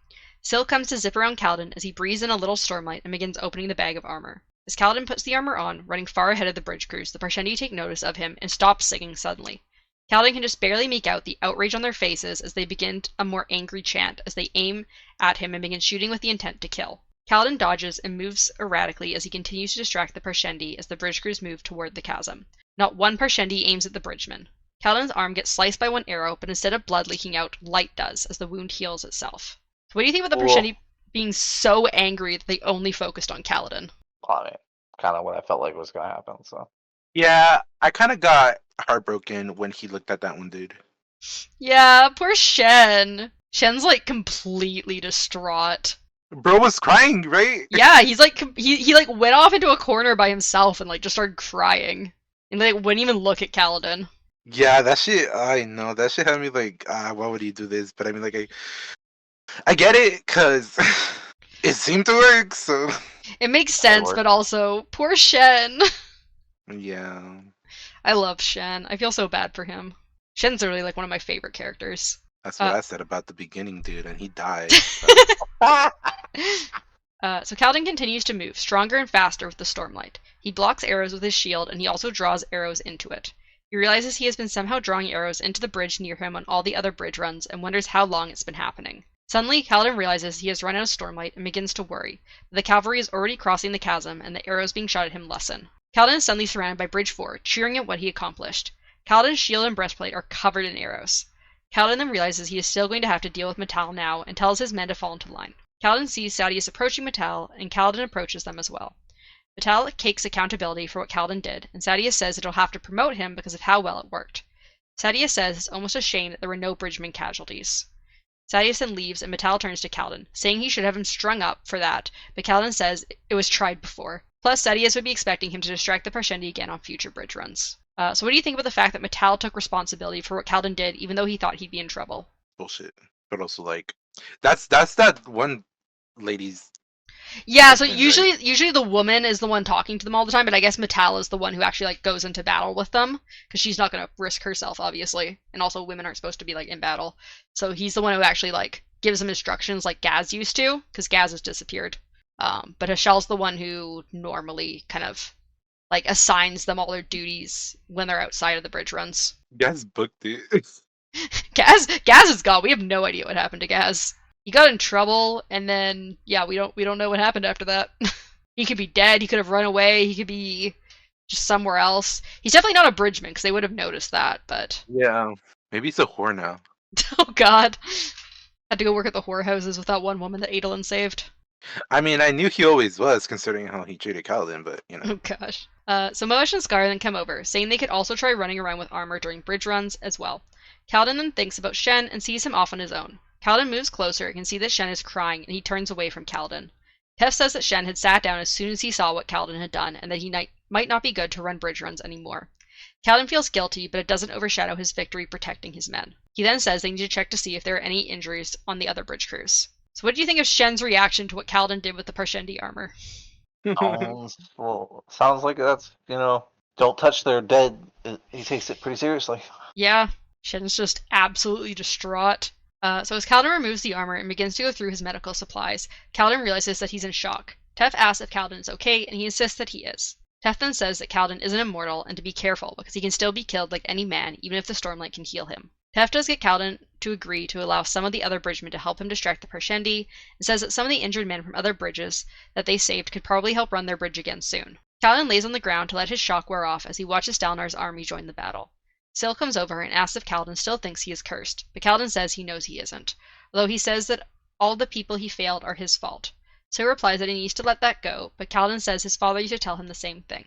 Syl comes to zip around Kaladin as he breathes in a little stormlight and begins opening the bag of armor. As Kaladin puts the armor on, running far ahead of the bridge crews, the Parshendi take notice of him and stop singing suddenly. Kaladin can just barely make out the outrage on their faces as they begin a more angry chant as they aim at him and begin shooting with the intent to kill. Kaladin dodges and moves erratically as he continues to distract the Parshendi as the bridge crews move toward the chasm. Not one Parshendi aims at the bridgeman. Kaladin's arm gets sliced by one arrow, but instead of blood leaking out, light does as the wound heals itself. So what do you think about the Parshendi being so angry that they only focused on Kaladin? I mean, kind of what I felt like was gonna happen. So Yeah, I kind of got heartbroken when he looked at that one dude. Yeah, poor Shen. Shen's like completely distraught. Bro was crying, right? Yeah, he's like he like went off into a corner by himself and like just started crying, and like wouldn't even look at Kaladin. Yeah, that shit. I know that shit had me like, why would he do this? But I mean, like, I get it because it seemed to work. So It makes sense, but also poor Shen. yeah, I love Shen. I feel so bad for him. Shen's really like one of my favorite characters. that's what I said about the beginning, dude, and he died. So Kaladin continues to move, stronger and faster with the stormlight. He blocks arrows with his shield, and he also draws arrows into it. He realizes he has been somehow drawing arrows into the bridge near him on all the other bridge runs, and wonders how long it's been happening. Suddenly, Kaladin realizes he has run out of stormlight and begins to worry. The cavalry is already crossing the chasm, and the arrows being shot at him lessen. Kaladin is suddenly surrounded by Bridge 4, cheering at what he accomplished. Kaladin's shield and breastplate are covered in arrows. Kaladin then realizes he is still going to have to deal with Matal now, and tells his men to fall into line. Kaladin sees Sadeas approaching Matal, and Kaladin approaches them as well. Matal takes accountability for what Kaladin did, and Sadeas says it'll have to promote him because of how well it worked. Sadeas says it's almost a shame that there were no bridgeman casualties. Sadeas then leaves, and Matal turns to Kaladin, saying he should have him strung up for that, but Kaladin says it was tried before. Plus, Sadeas would be expecting him to distract the Parshendi again on future bridge runs. So what do you think about the fact that Matal took responsibility for what Kaladin did, even though he thought he'd be in trouble? Bullshit. But also, like, that's that one lady's. Yeah, so Right. usually the woman is the one talking to them all the time, but I guess Matal is the one who actually like goes into battle with them because she's not going to risk herself, obviously, and also women aren't supposed to be like in battle. So he's the one who actually like gives them instructions like Gaz used to, because Gaz has disappeared. But Hashel's the one who normally kind of like assigns them all their duties when they're outside of the bridge runs. Guys booked it. Gaz is gone. We have no idea what happened to Gaz. He got in trouble, and then yeah, we don't know what happened after that. He could be dead. He could have run away. He could be just somewhere else. He's definitely not a bridgeman because they would have noticed that. But Yeah, maybe he's a whore now. oh god, Had to go work at the whorehouses with that one woman that Adolin saved. I mean, I knew he always was, considering how he treated Kaladin, but you know. Oh gosh. So Moesh and Scar then come over, saying they could also try running around with armor during bridge runs as well. Kaladin then thinks about Shen and sees him off on his own. Kaladin moves closer and can see that Shen is crying, and he turns away from Kaladin. Tef says that Shen had sat down as soon as he saw what Kaladin had done, and that he might not be good to run bridge runs anymore. Kaladin feels guilty, but it doesn't overshadow his victory protecting his men. He then says they need to check to see if there are any injuries on the other bridge crews. So what do you think of Shen's reaction to what Kaladin did with the Parshendi armor? Well, sounds like that's, don't touch their dead. He takes it pretty seriously. Yeah, Shen's just absolutely distraught. So as Kaladin removes the armor and begins to go through his medical supplies, Kaladin realizes that he's in shock. Tef asks if Kaladin is okay, and he insists that he is. Tef then says that Kaladin isn't immortal and to be careful because he can still be killed like any man, even if the Stormlight can heal him. Tef does get Kaladin to agree to allow some of the other bridgemen to help him distract the Parshendi, and says that some of the injured men from other bridges that they saved could probably help run their bridge again soon. Kaladin lays on the ground to let his shock wear off as he watches Dalnar's army join the battle. Syl comes over and asks if Kaladin still thinks he is cursed, but Kaladin says he knows he isn't, although he says that all the people he failed are his fault. Syl replies that he needs to let that go, but Kaladin says his father used to tell him the same thing.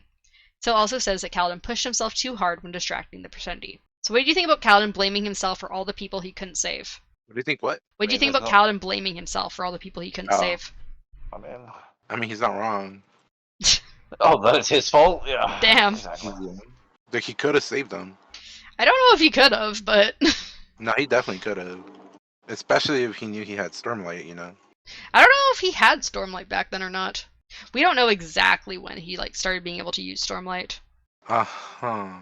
Syl also says that Kaladin pushed himself too hard when distracting the Parshendi. So what do you think about Kaladin blaming himself for all the people he couldn't save? What do you think? What? What do you think about Kaladin blaming himself for all the people he couldn't save? I mean, he's not wrong. Oh, that is his fault? Yeah. Damn. Exactly. Like, he could have saved them. I don't know if he could have, but... No, he definitely could have. Especially if he knew he had Stormlight, you know? I don't know if he had Stormlight back then or not. We don't know exactly when he started being able to use Stormlight. Uh-huh.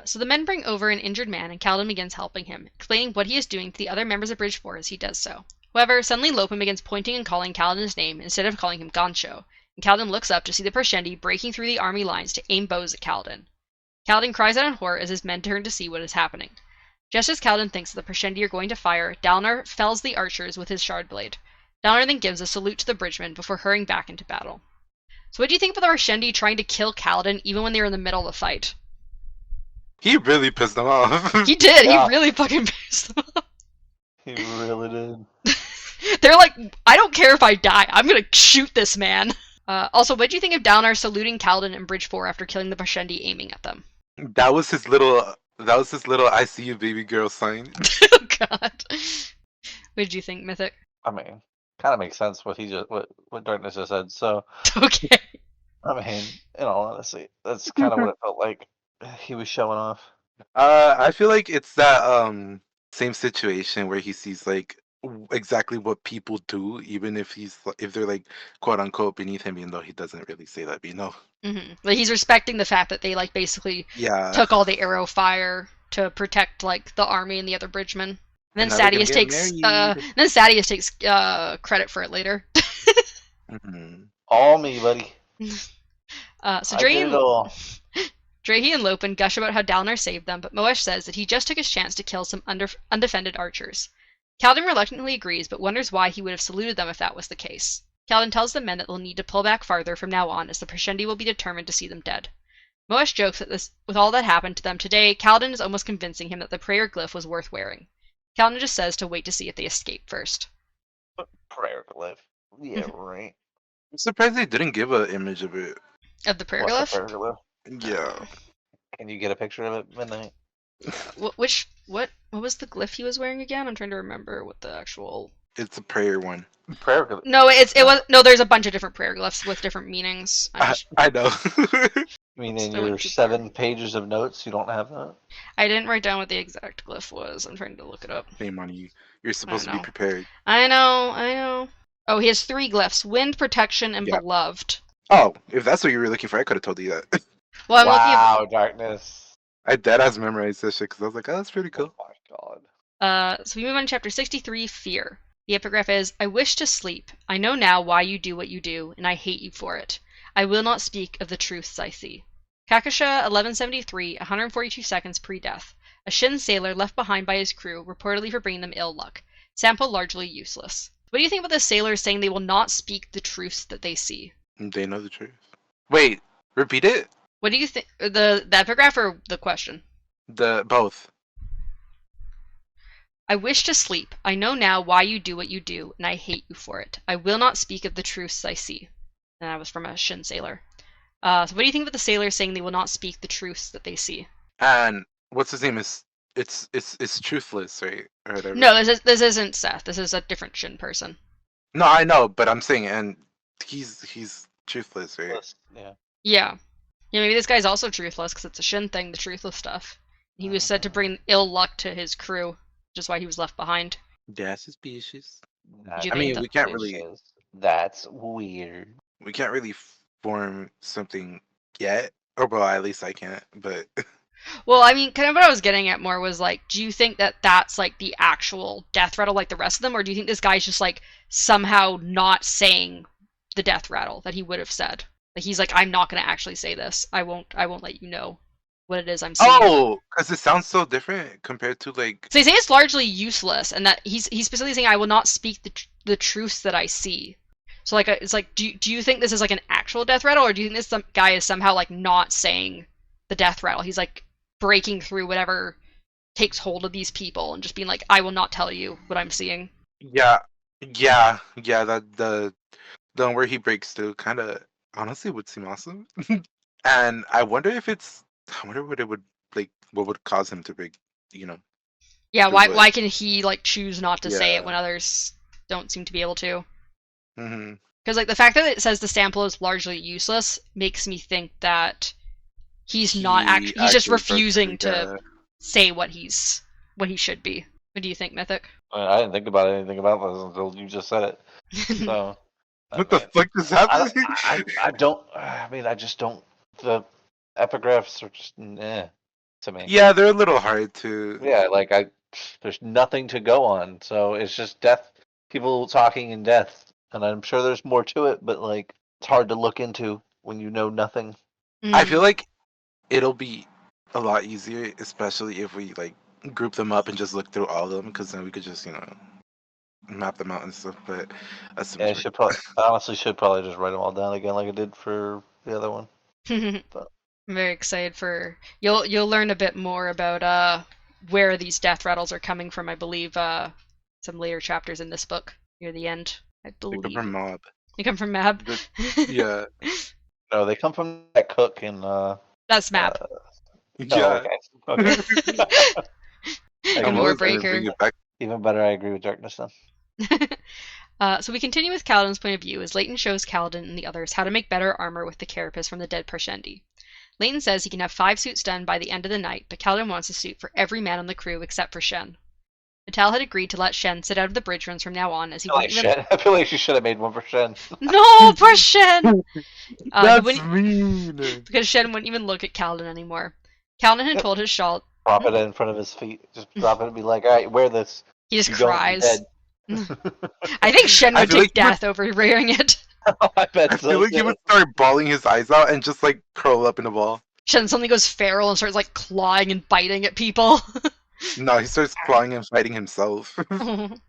So the men bring over an injured man, and Kaladin begins helping him, explaining what he is doing to the other members of Bridge 4 as he does so. However, suddenly Lopen begins pointing and calling Kaladin's name instead of calling him Goncho, and Kaladin looks up to see the Parshendi breaking through the army lines to aim bows at Kaladin. Kaladin cries out in horror as his men turn to see what is happening. Just as Kaladin thinks that the Parshendi are going to fire, Dalnar fells the archers with his shard blade. Dalnar then gives a salute to the bridgemen before hurrying back into battle. So what do you think of the Parshendi trying to kill Kaladin even when they were in the middle of the fight? He really pissed them off. He did. Yeah. He really fucking pissed them off. He really did. They're like, I don't care if I die. I'm gonna shoot this man. Also, what do you think of Dalnar saluting Kaladin in Bridge 4 after killing the Parshendi aiming at them? That was his little I see you baby girl sign. Oh god. What did you think, Mythic? I mean, kind of makes sense what Darkness just said. So, Okay. I mean, in all honesty, that's kind of what it felt like. He was showing off. I feel like it's that same situation where he sees like exactly what people do, even if they're like quote unquote beneath him, even though he doesn't really say that, but you know. Mm-hmm. Like he's respecting the fact that they basically took all the arrow fire to protect the army and the other bridgemen. And then Sadius takes credit for it later. Mm-hmm. All me, buddy. So Drahi and Lopen gush about how Dalnar saved them, but Moesh says that he just took his chance to kill some undefended archers. Kaladin reluctantly agrees, but wonders why he would have saluted them if that was the case. Kaladin tells the men that they'll need to pull back farther from now on, as the Parshendi will be determined to see them dead. Moesh jokes that with all that happened to them today, Kaladin is almost convincing him that the prayer glyph was worth wearing. Kaladin just says to wait to see if they escape first. Prayer glyph. Yeah, right. I'm surprised they didn't give an image of it. Of the prayer What's glyph? the prayer glyph? Yeah. Can you get a picture of it, Midnight? What was the glyph he was wearing again? I'm trying to remember what the actual... It's a prayer one. Prayer glyph. No, there's a bunch of different prayer glyphs with different meanings. I know. You mean in Still your went too 7 pages of notes, you don't have that? I didn't write down what the exact glyph was. I'm trying to look it up. Shame on you. You're supposed to be know. prepared. I know. Oh, he has 3 glyphs: wind, protection, and beloved. Oh, if that's what you were looking for, I could have told you that. Well, I'm Wow, Darkness. I deadass memorized this shit because I was like, oh, that's pretty cool. Oh my god. So we move on to chapter 63, Fear. The epigraph is, I wish to sleep. I know now why you do what you do, and I hate you for it. I will not speak of the truths I see. Kakasha 1173, 142 seconds pre-death. A Shin sailor left behind by his crew, reportedly for bringing them ill luck. Sample largely useless. What do you think about the sailors saying they will not speak the truths that they see? They know the truth. Wait, repeat it? What do you think? The epigraph or the question? The both. I wish to sleep. I know now why you do what you do, and I hate you for it. I will not speak of the truths I see. And that was from a Shin sailor. So what do you think about the sailors saying they will not speak the truths that they see? And what's his name is it's truthless, right? Or whatever. No, this isn't Seth. This is a different Shin person. No, I know, but I'm saying, and he's truthless, right? Yeah. Yeah. Yeah, maybe this guy's also truthless because it's a Shin thing, the truthless stuff. He was said to bring ill luck to his crew, which is why he was left behind. That's suspicious. Did you I mean, think we can't really That's weird. form something yet, or well, at least I can't. But Well, I mean, kind of what I was getting at more was like, do you think that that's like the actual death rattle like the rest of them, or do you think this guy's just like somehow not saying the death rattle that he would have said? Like he's like, I'm not gonna actually say this. I won't let you know what it is I'm seeing. oh, because it sounds so different compared to like. So they say it's largely useless, and that he's specifically saying, I will not speak the truths that I see. So like, it's like, do you think this is like an actual death rattle, or do you think this guy is somehow like not saying the death rattle? He's like breaking through whatever takes hold of these people and just being like, I will not tell you what I'm seeing. Yeah, That the one where he breaks through kind of honestly would seem awesome. And I wonder if it's. I wonder what it would like. What would cause him to break? You know. Yeah, through why what- why can he like choose not to say it Yeah. when others don't seem to be able to? hmm Because like the fact that it says the sample is largely useless makes me think that he's not He he's just actually refusing purposely, to say what he should be. What do you think, Mythic? I didn't think about anything about this until you just said it. So. What the fuck is happening? I don't. I mean, I just don't. The epigraphs are just to me. Yeah, they're a little hard to. Yeah, like there's nothing to go on, so it's just death. People talking in death, and I'm sure there's more to it, but like it's hard to look into when you know nothing. I feel like it'll be a lot easier, especially if we like group them up and just look through all of them, because then we could just map them out and stuff. But that's too Yeah, I much should probably honestly should probably just write them all down again, like I did for the other one. I'm very excited for you'll learn a bit more about where these death rattles are coming from. I believe some later chapters in this book near the end. I work. believe From Mob. they come from Mab. Yeah. No, they come from that cook in That's Mab. oh, Yeah. okay. And I'm more always gonna Breaker. Bring it back. Even better, I agree with Darkness then. So we continue with Kaladin's point of view as Leighton shows Kaladin and the others how to make better armor with the carapace from the dead Parshendi. Leighton says he can have 5 suits done by the end of the night, but Kaladin wants a suit for every man on the crew except for Shen. Natal had agreed to let Shen sit out of the bridge runs from now on, as he wouldn't even... I feel like she should have made one for Shen. No, poor Shen! That's mean. Because Shen wouldn't even look at Kaladin anymore. Kaladin had told his Shal... Prop it in front of his feet. Just drop it and be like, all right, wear this. He just You don't cries. dead. I think Shen I would feel take like he would- death over wearing it. I bet I so. feel like he too. would start bawling his eyes out and just like curl up in a ball. Shen suddenly goes feral and starts like clawing and biting at people. No, he starts clawing and fighting himself. Gnawing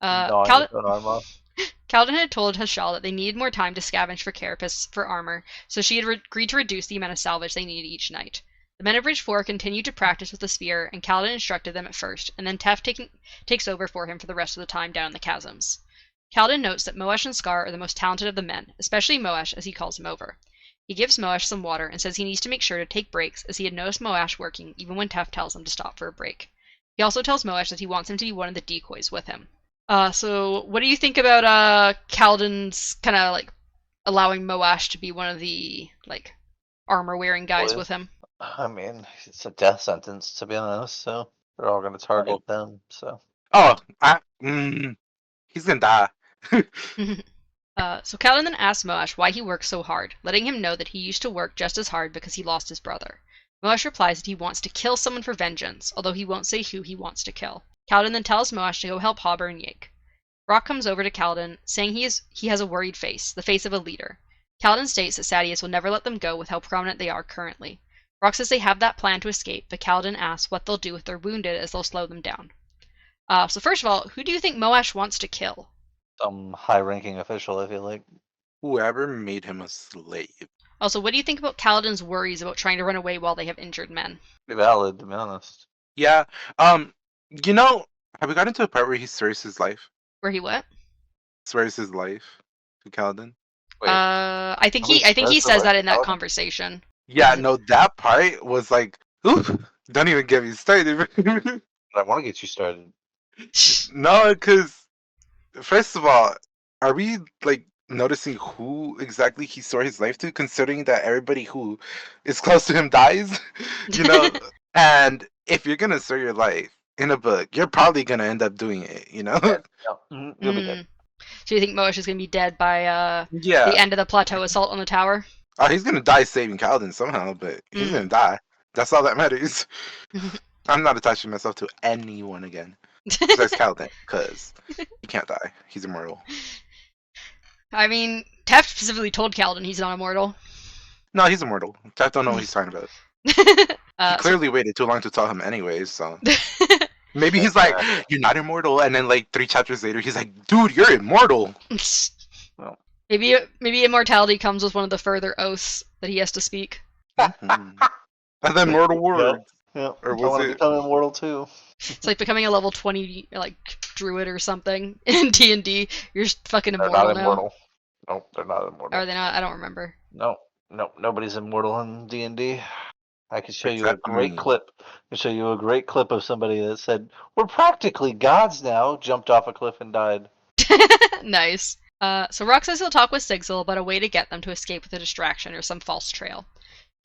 Kaladin... his own arm off. Kaladin had told Hashal that they needed more time to scavenge for carapace for armor, so she had agreed to reduce the amount of salvage they needed each night. The men of Bridge 4 continued to practice with the spear, and Kaladin instructed them at first, and then Tef takes over for him for the rest of the time down in the chasms. Kaladin notes that Moash and Scar are the most talented of the men, especially Moash as he calls him over. He gives Moash some water and says he needs to make sure to take breaks, as he had noticed Moash working even when Tef tells him to stop for a break. He also tells Moash that he wants him to be one of the decoys with him. So what do you think about Kaladin's kind of like allowing Moash to be one of the like armor-wearing guys Boys. with him? I mean, it's a death sentence, to be honest, so they're all going to target them, so. Oh, he's gonna die. So Kaladin then asks Moash why he works so hard, letting him know that he used to work just as hard because he lost his brother. Moash replies that he wants to kill someone for vengeance, although he won't say who he wants to kill. Kaladin then tells Moash to go help Hobber and Yake. Rock comes over to Kaladin, saying he has a worried face, the face of a leader. Kaladin states that Sadeas will never let them go with how prominent they are currently. Rock says they have that plan to escape, but Kaladin asks what they'll do if they're wounded, as they'll slow them down. So first of all, who do you think Moash wants to kill? Some high-ranking official, I feel like. Whoever made him a slave. Also, what do you think about Kaladin's worries about trying to run away while they have injured men? Pretty valid, to be honest. Yeah. You know, Have we gotten to a part where he swears his life? Where he what? Swears his life to Kaladin? Wait, I think somebody he swears their says life that to in that Paladin? conversation. Yeah, no, that part was like, oof, don't even get me started. I want to get you started. No, because first of all, are we like noticing who exactly he swore his life to, considering that everybody who is close to him dies? You know, and if you're gonna swear your life in a book, you're probably gonna end up doing it. You know? Yeah, you'll be dead. So you think Moash is gonna be dead by the Yeah. end of the plateau assault on the tower? Oh, he's gonna die saving Kaladin somehow, but he's gonna die. That's all that matters. I'm not attaching myself to anyone again besides Kaladin, because he can't die. He's immortal. I mean, Taft specifically told Kaladin he's not immortal. No, he's immortal. Taff don't know what he's talking about. He clearly waited too long to tell him anyways, so maybe he's like, "You're not immortal," and then like 3 chapters later, he's like, "Dude, you're immortal." Well, maybe immortality comes with one of the further oaths that he has to speak. And then mortal word. yeah. Or I was want to it- become immortal too. It's like becoming a level 20 like druid or something in D&D. You're just fucking They're immortal not now. immortal. No, they're not immortal. Are they not? I don't remember. No, nobody's immortal in D&D. I can show you a Except great me. clip. I can show you a great clip of somebody that said, "We're practically gods now." Jumped off a cliff and died. Nice. So Rock says he'll talk with Sigzil about a way to get them to escape with a distraction or some false trail.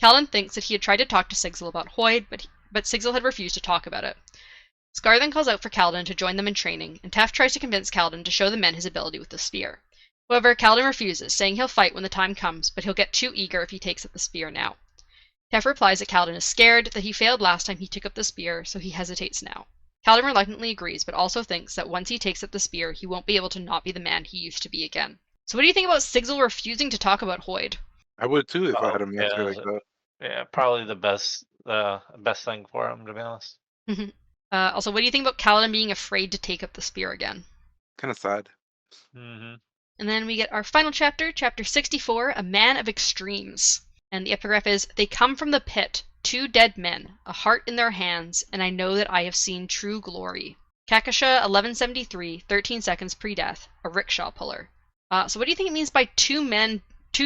Kaladin thinks that he had tried to talk to Sigzil about Hoyd, but Sigzil had refused to talk about it. Scar then calls out for Kaladin to join them in training, and Taft tries to convince Kaladin to show the men his ability with the spear. However, Kaladin refuses, saying he'll fight when the time comes, but he'll get too eager if he takes up the spear now. Taft replies that Kaladin is scared, that he failed last time he took up the spear, so he hesitates now. Kaladin reluctantly agrees, but also thinks that once he takes up the spear, he won't be able to not be the man he used to be again. So what do you think about Sigzil refusing to talk about Hoyd? I would too if I had a Oh, master yeah, like that. Yeah, probably the best thing for him, to be honest. Also, what do you think about Kaladin being afraid to take up the spear again? Kind of sad. Mm-hmm. And then we get our final chapter, chapter 64, A Man of Extremes. And the epigraph is, They come from the pit, 2 dead men, a heart in their hands, and I know that I have seen true glory. Kakasha 1173, 13 seconds pre-death, a rickshaw puller. So what do you think it means by 2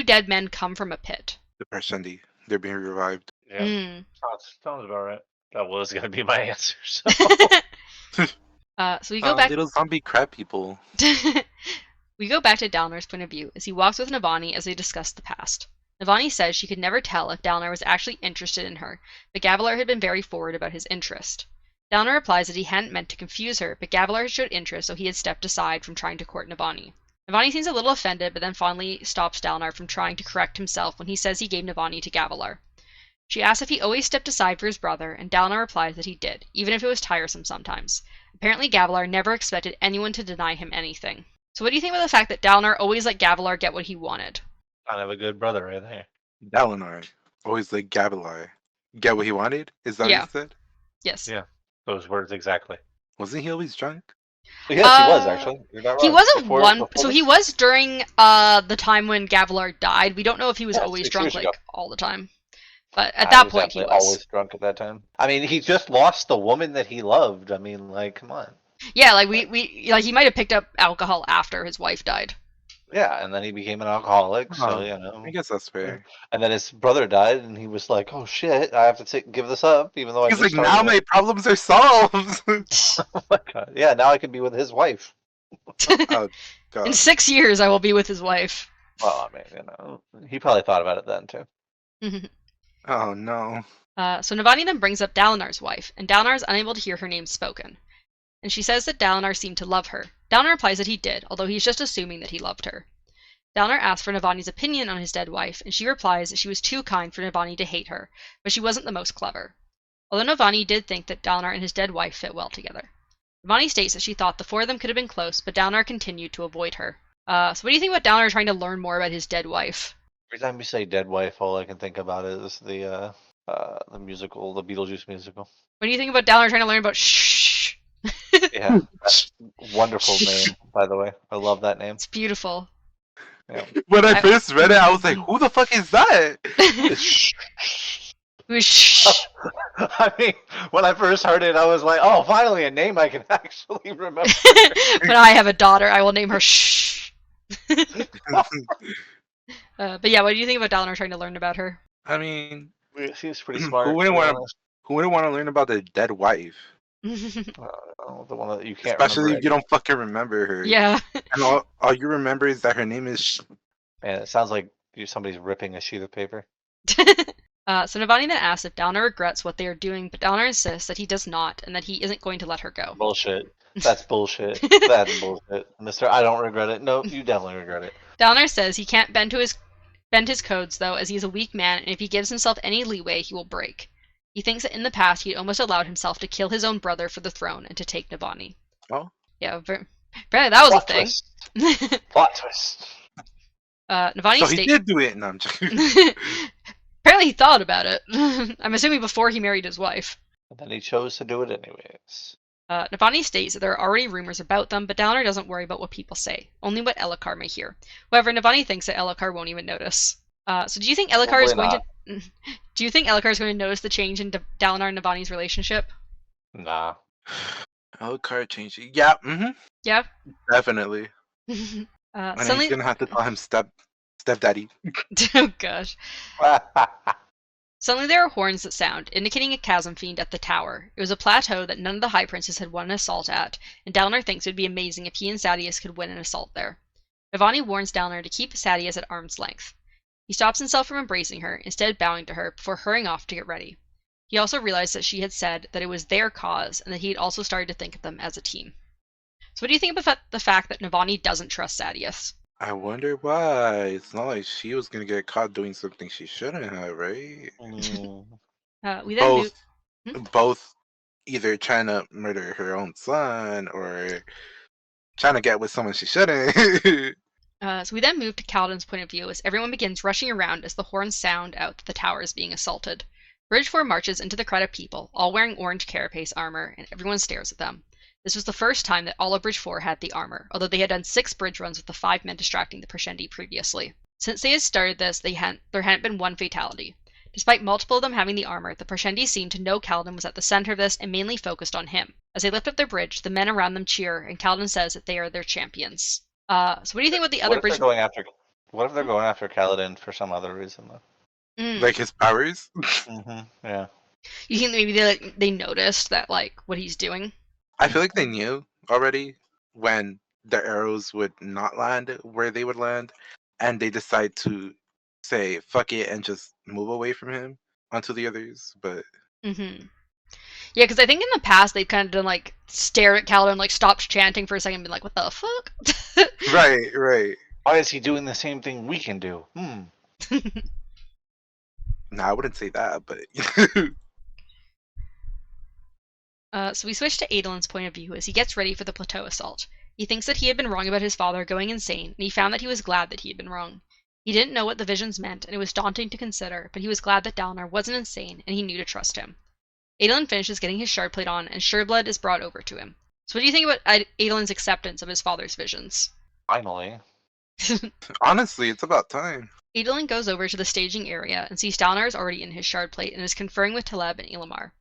dead men come from a pit? The Parshendi. They're being revived. Yeah, sounds about right. That was gonna be my answer. So. So we go back. Little zombie crab people. We go back to Dalnar's point of view as he walks with Navani as they discuss the past. Navani says she could never tell if Dalnar was actually interested in her, but Gavilar had been very forward about his interest. Dalnar replies that he hadn't meant to confuse her, but Gavilar had showed interest, so he had stepped aside from trying to court Navani. Navani seems a little offended, but then fondly stops Dalnar from trying to correct himself when he says he gave Navani to Gavilar. She asks if he always stepped aside for his brother, and Dalnar replies that he did, even if it was tiresome sometimes. Apparently Gavilar never expected anyone to deny him anything. So what do you think about the fact that Dalnar always let Gavilar get what he wanted? Kind of a good brother right there. Dalinar. Always like Gavilar. Get what he wanted? Is that Yeah. what he said? Yes. Yeah. Those words exactly. Wasn't he always drunk? Yes, he was actually. You're not He wrong. wasn't Before- one. before So this- he was during the time when Gavilar died. We don't know if he was Yeah, always 6 drunk years like ago. all the time, but at I that was point he definitely was. always drunk at that time. I mean, he just lost the woman that he loved. I mean, like, come on. Yeah, like we like he might have picked up alcohol after his wife died. Yeah, and then he became an alcoholic. So Oh, you know, I guess that's fair. and then his brother died, and he was like, "Oh shit, I have to give this up," even though I He's just like, now started my it." problems are solved. Oh my God. Yeah, now I can be with his wife. Oh, God. In 6 years, I will be with his wife. Well, I mean, you know, he probably thought about it then too. Oh, no. So Navani then brings up Dalinar's wife, and Dalinar is unable to hear her name spoken. And she says that Dalinar seemed to love her. Dalinar replies that he did, although he's just assuming that he loved her. Dalinar asks for Navani's opinion on his dead wife, and she replies that she was too kind for Navani to hate her, but she wasn't the most clever. Although Navani did think that Dalinar and his dead wife fit well together. Navani states that she thought the 4 of them could have been close, but Dalinar continued to avoid her. So what do you think about Dalinar trying to learn more about his dead wife? Every time you say "dead wife," all I can think about is the musical, the Beetlejuice musical. What do you think about Dalinar trying to learn about shh? Yeah, that's a wonderful name, by the way. I love that name. It's beautiful. Yeah. When I I- first read it, I was like, who the fuck is that? It was shh. I mean, when I first heard it, I was like, "Oh, finally a name I can actually remember." When I have a daughter, I will name her Shh. But yeah, what do you think about Dalinar trying to learn about her? I mean, It seems pretty who smart, wouldn't to be want to? honest. Who wouldn't want to learn about their dead wife? The one that you can't Especially remember. if you don't fucking remember her. Yeah. And all you remember is that her name is. Man, it sounds like somebody's ripping a sheet of paper. So Navani then asks if Dalinar regrets what they are doing, but Dalinar insists that he does not, and that he isn't going to let her go. Bullshit. That's bullshit. That's bullshit, Mister. I don't regret it. No, you definitely regret it. Dalinar says he can't bend his codes though, as he is a weak man, and if he gives himself any leeway, he will break. He thinks that in the past he almost allowed himself to kill his own brother for the throne and to take Navani. Oh. Yeah, apparently that was Plot a thing. twist. Plot twist. Navani So he states. did do it. No, I'm joking. Apparently he thought about it. I'm assuming before he married his wife. And then he chose to do it anyways. Navani states that there are already rumors about them, but Dalinar doesn't worry about what people say, only what Elhokar may hear. However, Navani thinks that Elhokar won't even notice. So do you think Elhokar is going to? Do you think Elhokar is going to notice the change in Dalinar and Navani's relationship? Nah. Card changing. Yeah. Mm-hmm. Yeah. Definitely. And Suddenly, he's gonna have to call him stepdaddy. oh gosh. Suddenly there are horns that sound, indicating a chasm fiend at the tower. It was a plateau that none of the High Princes had won an assault at, and Dalinar thinks it would be amazing if he and Sadeas could win an assault there. Navani warns Dalinar to keep Sadeas at arm's length. He stops himself from embracing her, instead bowing to her before hurrying off to get ready. He also realized that she had said that it was their cause, and that he had also started to think of them as a team. So what do you think about the fact that Navani doesn't trust Sadeas? I wonder why. It's not like she was gonna get caught doing something she shouldn't have, right? We then Both either trying to murder her own son or trying to get with someone she shouldn't. So we then move to Kaladin's point of view as everyone begins rushing around as the horns sound out that the tower is being assaulted. Bridge 4 marches into the crowd of people, all wearing orange carapace armor, and everyone stares at them. This was the first time that all of Bridge 4 had the armor, although they had done 6 bridge runs with the 5 men distracting the Proshendi previously. Since they had started this, there hadn't been one fatality. Despite multiple of them having the armor, the Proshendi seemed to know Kaladin was at the center of this and mainly focused on him. As they lift up their bridge, the men around them cheer, and Kaladin says that they are their champions. So what do you think about the other bridge? What if they're going after Kaladin for some other reason though? Like his powers? Yeah. You think maybe they noticed that what he's doing? I feel like they knew already when the arrows would not land where they would land, and they decide to say fuck it and just move away from him onto the others. But Yeah, because I think in the past they've kind of done stare at Kaladin, stopped chanting for a second, and been like, "What the fuck?" right. Why is he doing the same thing we can do? No, I wouldn't say that, but So we switch to Adolin's point of view as he gets ready for the plateau assault. He thinks that he had been wrong about his father going insane, and he found that he was glad that he had been wrong. He didn't know what the visions meant, and it was daunting to consider, but he was glad that Dalinar wasn't insane, and he knew to trust him. Adolin finishes getting his shard plate on, and Sureblood is brought over to him. So what do you think about Adolin's acceptance of his father's visions? Finally. honestly, it's about time. Adolin goes over to the staging area and sees Dalinar is already in his shard plate and is conferring with Taleb and Ilumar.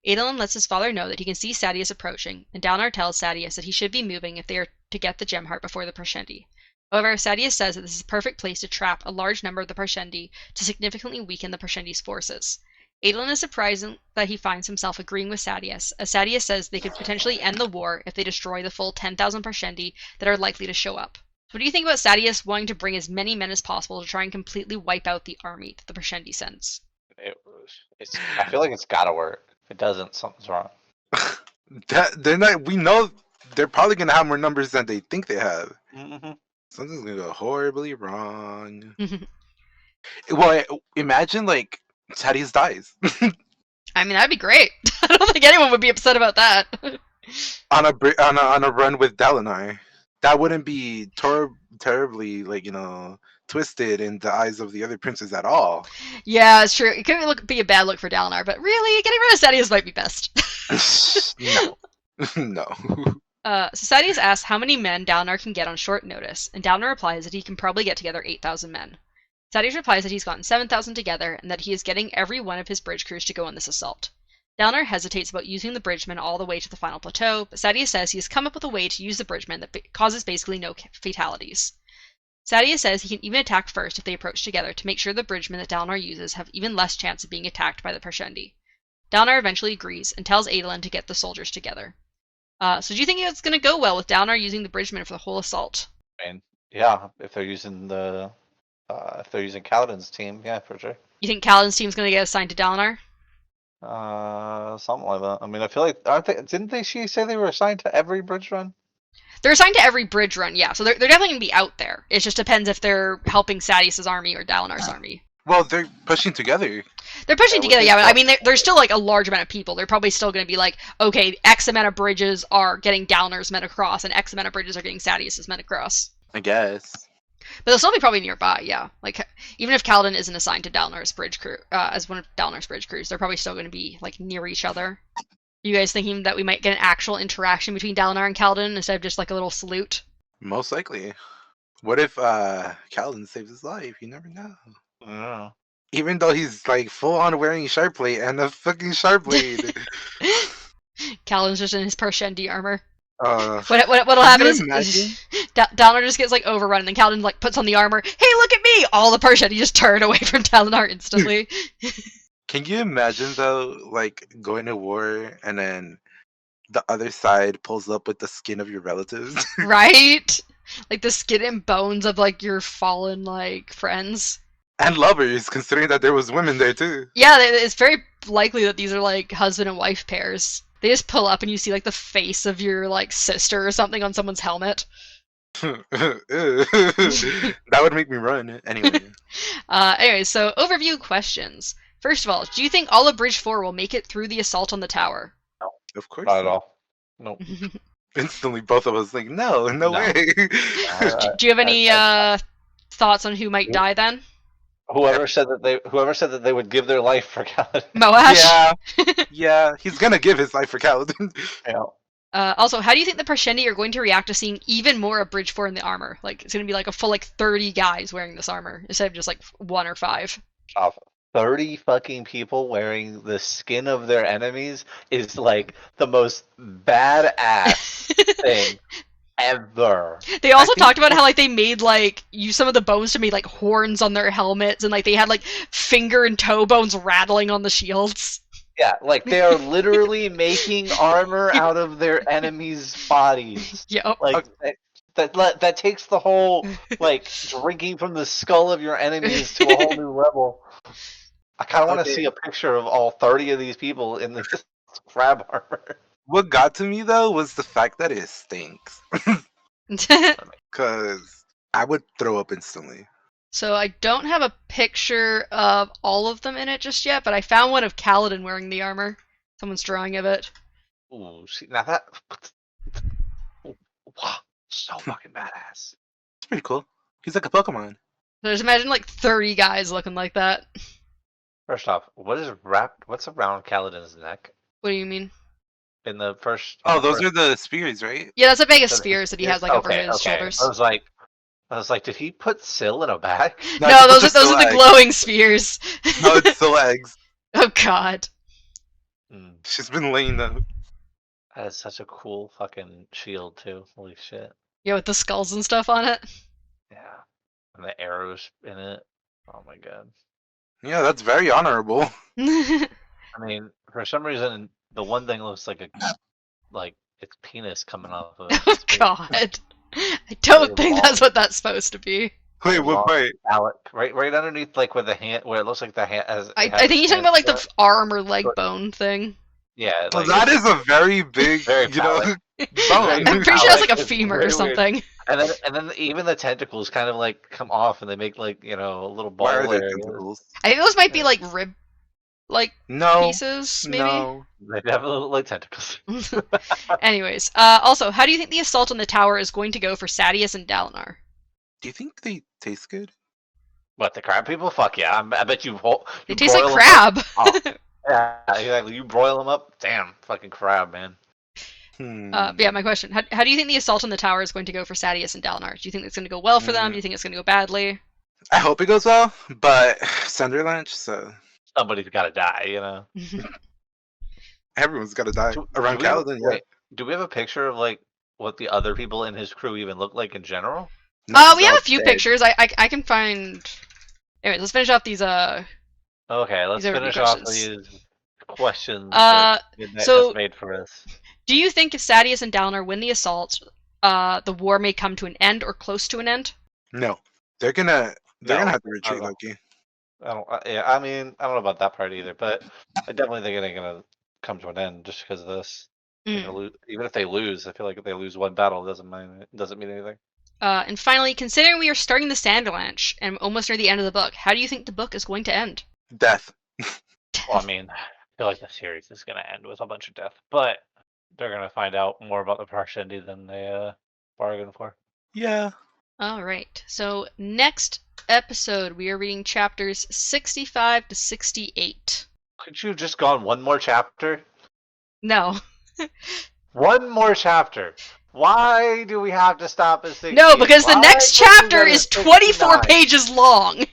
Adolin lets his father know that he can see Sadeas approaching, and Dalinar tells Sadeas that he should be moving if they are to get the gem heart before the Proshendi. However, Sadeas says that this is a perfect place to trap a large number of the Proshendi to significantly weaken the Proshendi's forces. Adolin is surprised that he finds himself agreeing with Sadeas, as Sadeas says they could potentially end the war if they destroy the full 10,000 Proshendi that are likely to show up. So what do you think about Sadeas wanting to bring as many men as possible to try and completely wipe out the army that the Proshendi sends? I feel like it's gotta work. If it doesn't, something's wrong. They're not. We know they're probably gonna have more numbers than they think they have. Something's gonna go horribly wrong. Well, imagine Sadeas dies I mean, that'd be great. I don't think anyone would be upset about that. on a run with Dalinar. That wouldn't be terribly twisted in the eyes of the other princes at all. Yeah, it's true. It could be a bad look for Dalinar, but really, getting rid of Sadeas might be best. No. So Sadeas asks how many men Dalinar can get on short notice, and Dalinar replies that he can probably get together 8,000 men. Sadeas replies that he's gotten 7,000 together, and that he is getting every one of his bridge crews to go on this assault. Dalinar hesitates about using the bridgemen all the way to the final plateau, but Sadeas says he has come up with a way to use the bridgemen that causes basically no fatalities. Sadeas says he can even attack first if they approach together to make sure the bridgemen that Dalinar uses have even less chance of being attacked by the Parshendi. Dalinar eventually agrees and tells Adolin to get the soldiers together. So do you think it's going to go well with Dalinar using the bridgemen for the whole assault? I mean, yeah, if they're using Kaladin's team, yeah, for sure. You think Kaladin's team's going to get assigned to Dalinar? Something like that. I mean, I feel like she say they were assigned to every bridge run? They're assigned to every bridge run, yeah. So they're definitely going to be out there. It just depends if they're helping Sadeas' army or Dalinar's army. Well, they're pushing together. They're pushing together, yeah, but I mean, there's still like a large amount of people. They're probably still going to be like, okay, X amount of bridges are getting Dalinar's men across, and X amount of bridges are getting Sadeas' men across. I guess. But they'll still be probably nearby, yeah. Like, even if Kaladin isn't assigned to Dalinar's bridge crew, as one of Dalinar's bridge crews, they're probably still going to be like near each other. You guys thinking that we might get an actual interaction between Dalinar and Kaladin instead of just like a little salute? Most likely. What if Kaladin saves his life? You never know. I don't know. Even though he's like full on wearing sharp plate and a fucking sharp blade. Kaladin's just in his Parshendi armor. can What'll happen you is imagine? Dalinar just gets like overrun, and then Kaladin like puts on the armor. Hey, look at me! All the Parshendi just turn away from Dalinar instantly. Can you imagine though, like going to war and then the other side pulls up with the skin of your relatives? Right? Like the skin and bones of like your fallen like friends. And lovers, considering that there was women there too. Yeah, it's very likely that these are like husband and wife pairs. They just pull up and you see like the face of your like sister or something on someone's helmet. That would make me run anyway. Anyway, so overview questions. First of all, do you think all of Bridge 4 will make it through the assault on the tower? Of course. Not at all. Nope. Instantly, both of us like, no way. Do you have any thoughts on who might die then? Whoever said that they would give their life for Kaladin. Moash? Yeah, he's gonna give his life for Kaladin. Yeah. Also, how do you think the Parshendi are going to react to seeing even more of Bridge 4 in the armor? Like, it's going to be like a full, like, 30 guys wearing this armor, instead of just, like, 1 or 5. 30 fucking people wearing the skin of their enemies is, like, the most badass thing ever. They also talked about how, like, they made, like, use some of the bones to make, like, horns on their helmets, and, like, they had, like, finger and toe bones rattling on the shields. Yeah, like, they are literally making armor out of their enemies' bodies. Yep. Like, that takes the whole, like, drinking from the skull of your enemies to a whole new level. I kind of want to see a picture of all 30 of these people in this crab armor. What got to me though was the fact that it stinks. Cause I would throw up instantly. So I don't have a picture of all of them in it just yet, but I found one of Kaladin wearing the armor. Someone's drawing of it. Ooh, see, now that... Wow, so fucking badass. It's pretty cool. He's like a Pokemon. So just imagine like 30 guys looking like that. First off, what's around Kaladin's neck? What do you mean? In the first... Oh, those are the spears, right? Yeah, that's a bag of spears that he has like over Okay, his okay. shoulders. I was like, did he put Syl in a bag? No, those are the glowing spears. No, it's the legs. Oh god. She's been laying them. That is such a cool fucking shield too. Holy shit. Yeah, with the skulls and stuff on it. Yeah. And the arrows in it. Oh my god. Yeah, that's very honorable. I mean, for some reason, the one thing looks like its penis coming off of it. Oh god. I don't think that's what that's supposed to be. Wait, what part? Alec, right underneath, like where it looks like the hand. I think you're talking about like the arm or leg bone thing. Yeah. Well, that is a very big, very bone. I'm pretty sure that's like a femur or something. And then even the tentacles kind of like come off and they make like a little ball. Why are there tentacles? I think those might be like rib, no pieces maybe. No. They definitely look like tentacles. Anyways, also, how do you think the assault on the tower is going to go for Sadeas and Dalinar? Do you think they taste good? What, the crab people? Fuck yeah! I bet you. They taste like crab. Oh, yeah, exactly. You broil them up. Damn, fucking crab, man. Yeah, my question. How do you think the assault on the tower is going to go for Sadeas and Dalinar? Do you think it's going to go well for them? Do you think it's going to go badly? I hope it goes well, but Sunderland, so... Somebody's got to die, Everyone's gotta die. Do Around we have, Kaladin, yeah. wait, do we have a picture of like what the other people in his crew even look like in general? No, 'cause We they're have all a few dead. pictures. I can find. Anyway, let's finish off these Okay, let's These are finish off questions. these questions that Midnight has So made for us. do you think if Sadius and Dalinar win the assault, the war may come to an end or close to an end? No. They're gonna No, have to I retreat, don't know. Loki. Yeah, I mean, I don't know about that part either, but I definitely think it ain't gonna come to an end just because of this. They're Mm. gonna lose, even if they lose. I feel like if they lose one battle, it doesn't mean anything. And finally, considering we are starting the Sanderlanche and almost near the end of the book, how do you think the book is going to end? Death. Well, I mean, I feel like the series is gonna end with a bunch of death, but they're gonna find out more about the Parshendi than they bargained for. Yeah. All right. So next episode, we are reading chapters 65 to 68. Could you have just gone one more chapter? No. One more chapter. Why do we have to stop at 68? No, because the Why next couldn't we chapter go to is 24 69? pages long.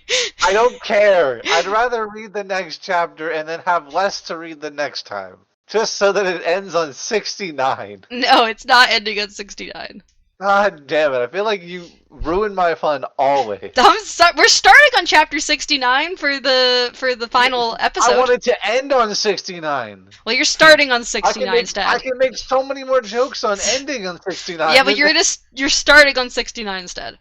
I don't care. I'd rather read the next chapter and then have less to read the next time. Just so that it ends on 69. No, it's not ending on 69. God damn it. I feel like you ruin my fun always. We're starting on chapter 69 for the final episode. I want it to end on 69. Well, you're starting on I 69 instead. can make so many more jokes on ending on 69. Yeah, but you're starting on 69 instead.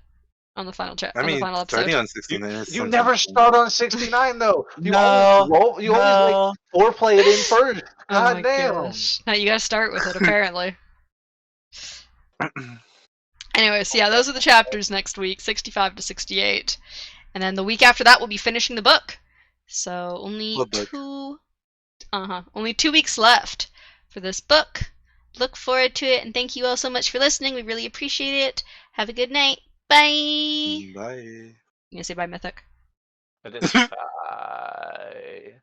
On the final I mean, on the final episode. starting on 69 is You something. never start on 69 though. You No, always like foreplay it in first. Oh my God damn. gosh. No, you gotta start with it, apparently. Anyways, yeah, those are the chapters next week, 65 to 68. And then the week after that, we'll be finishing the book. So only What book? only 2 weeks left for this book. Look forward to it, and thank you all so much for listening. We really appreciate it. Have a good night. Bye. Bye. You gonna say bye, Mythic? I did. Bye.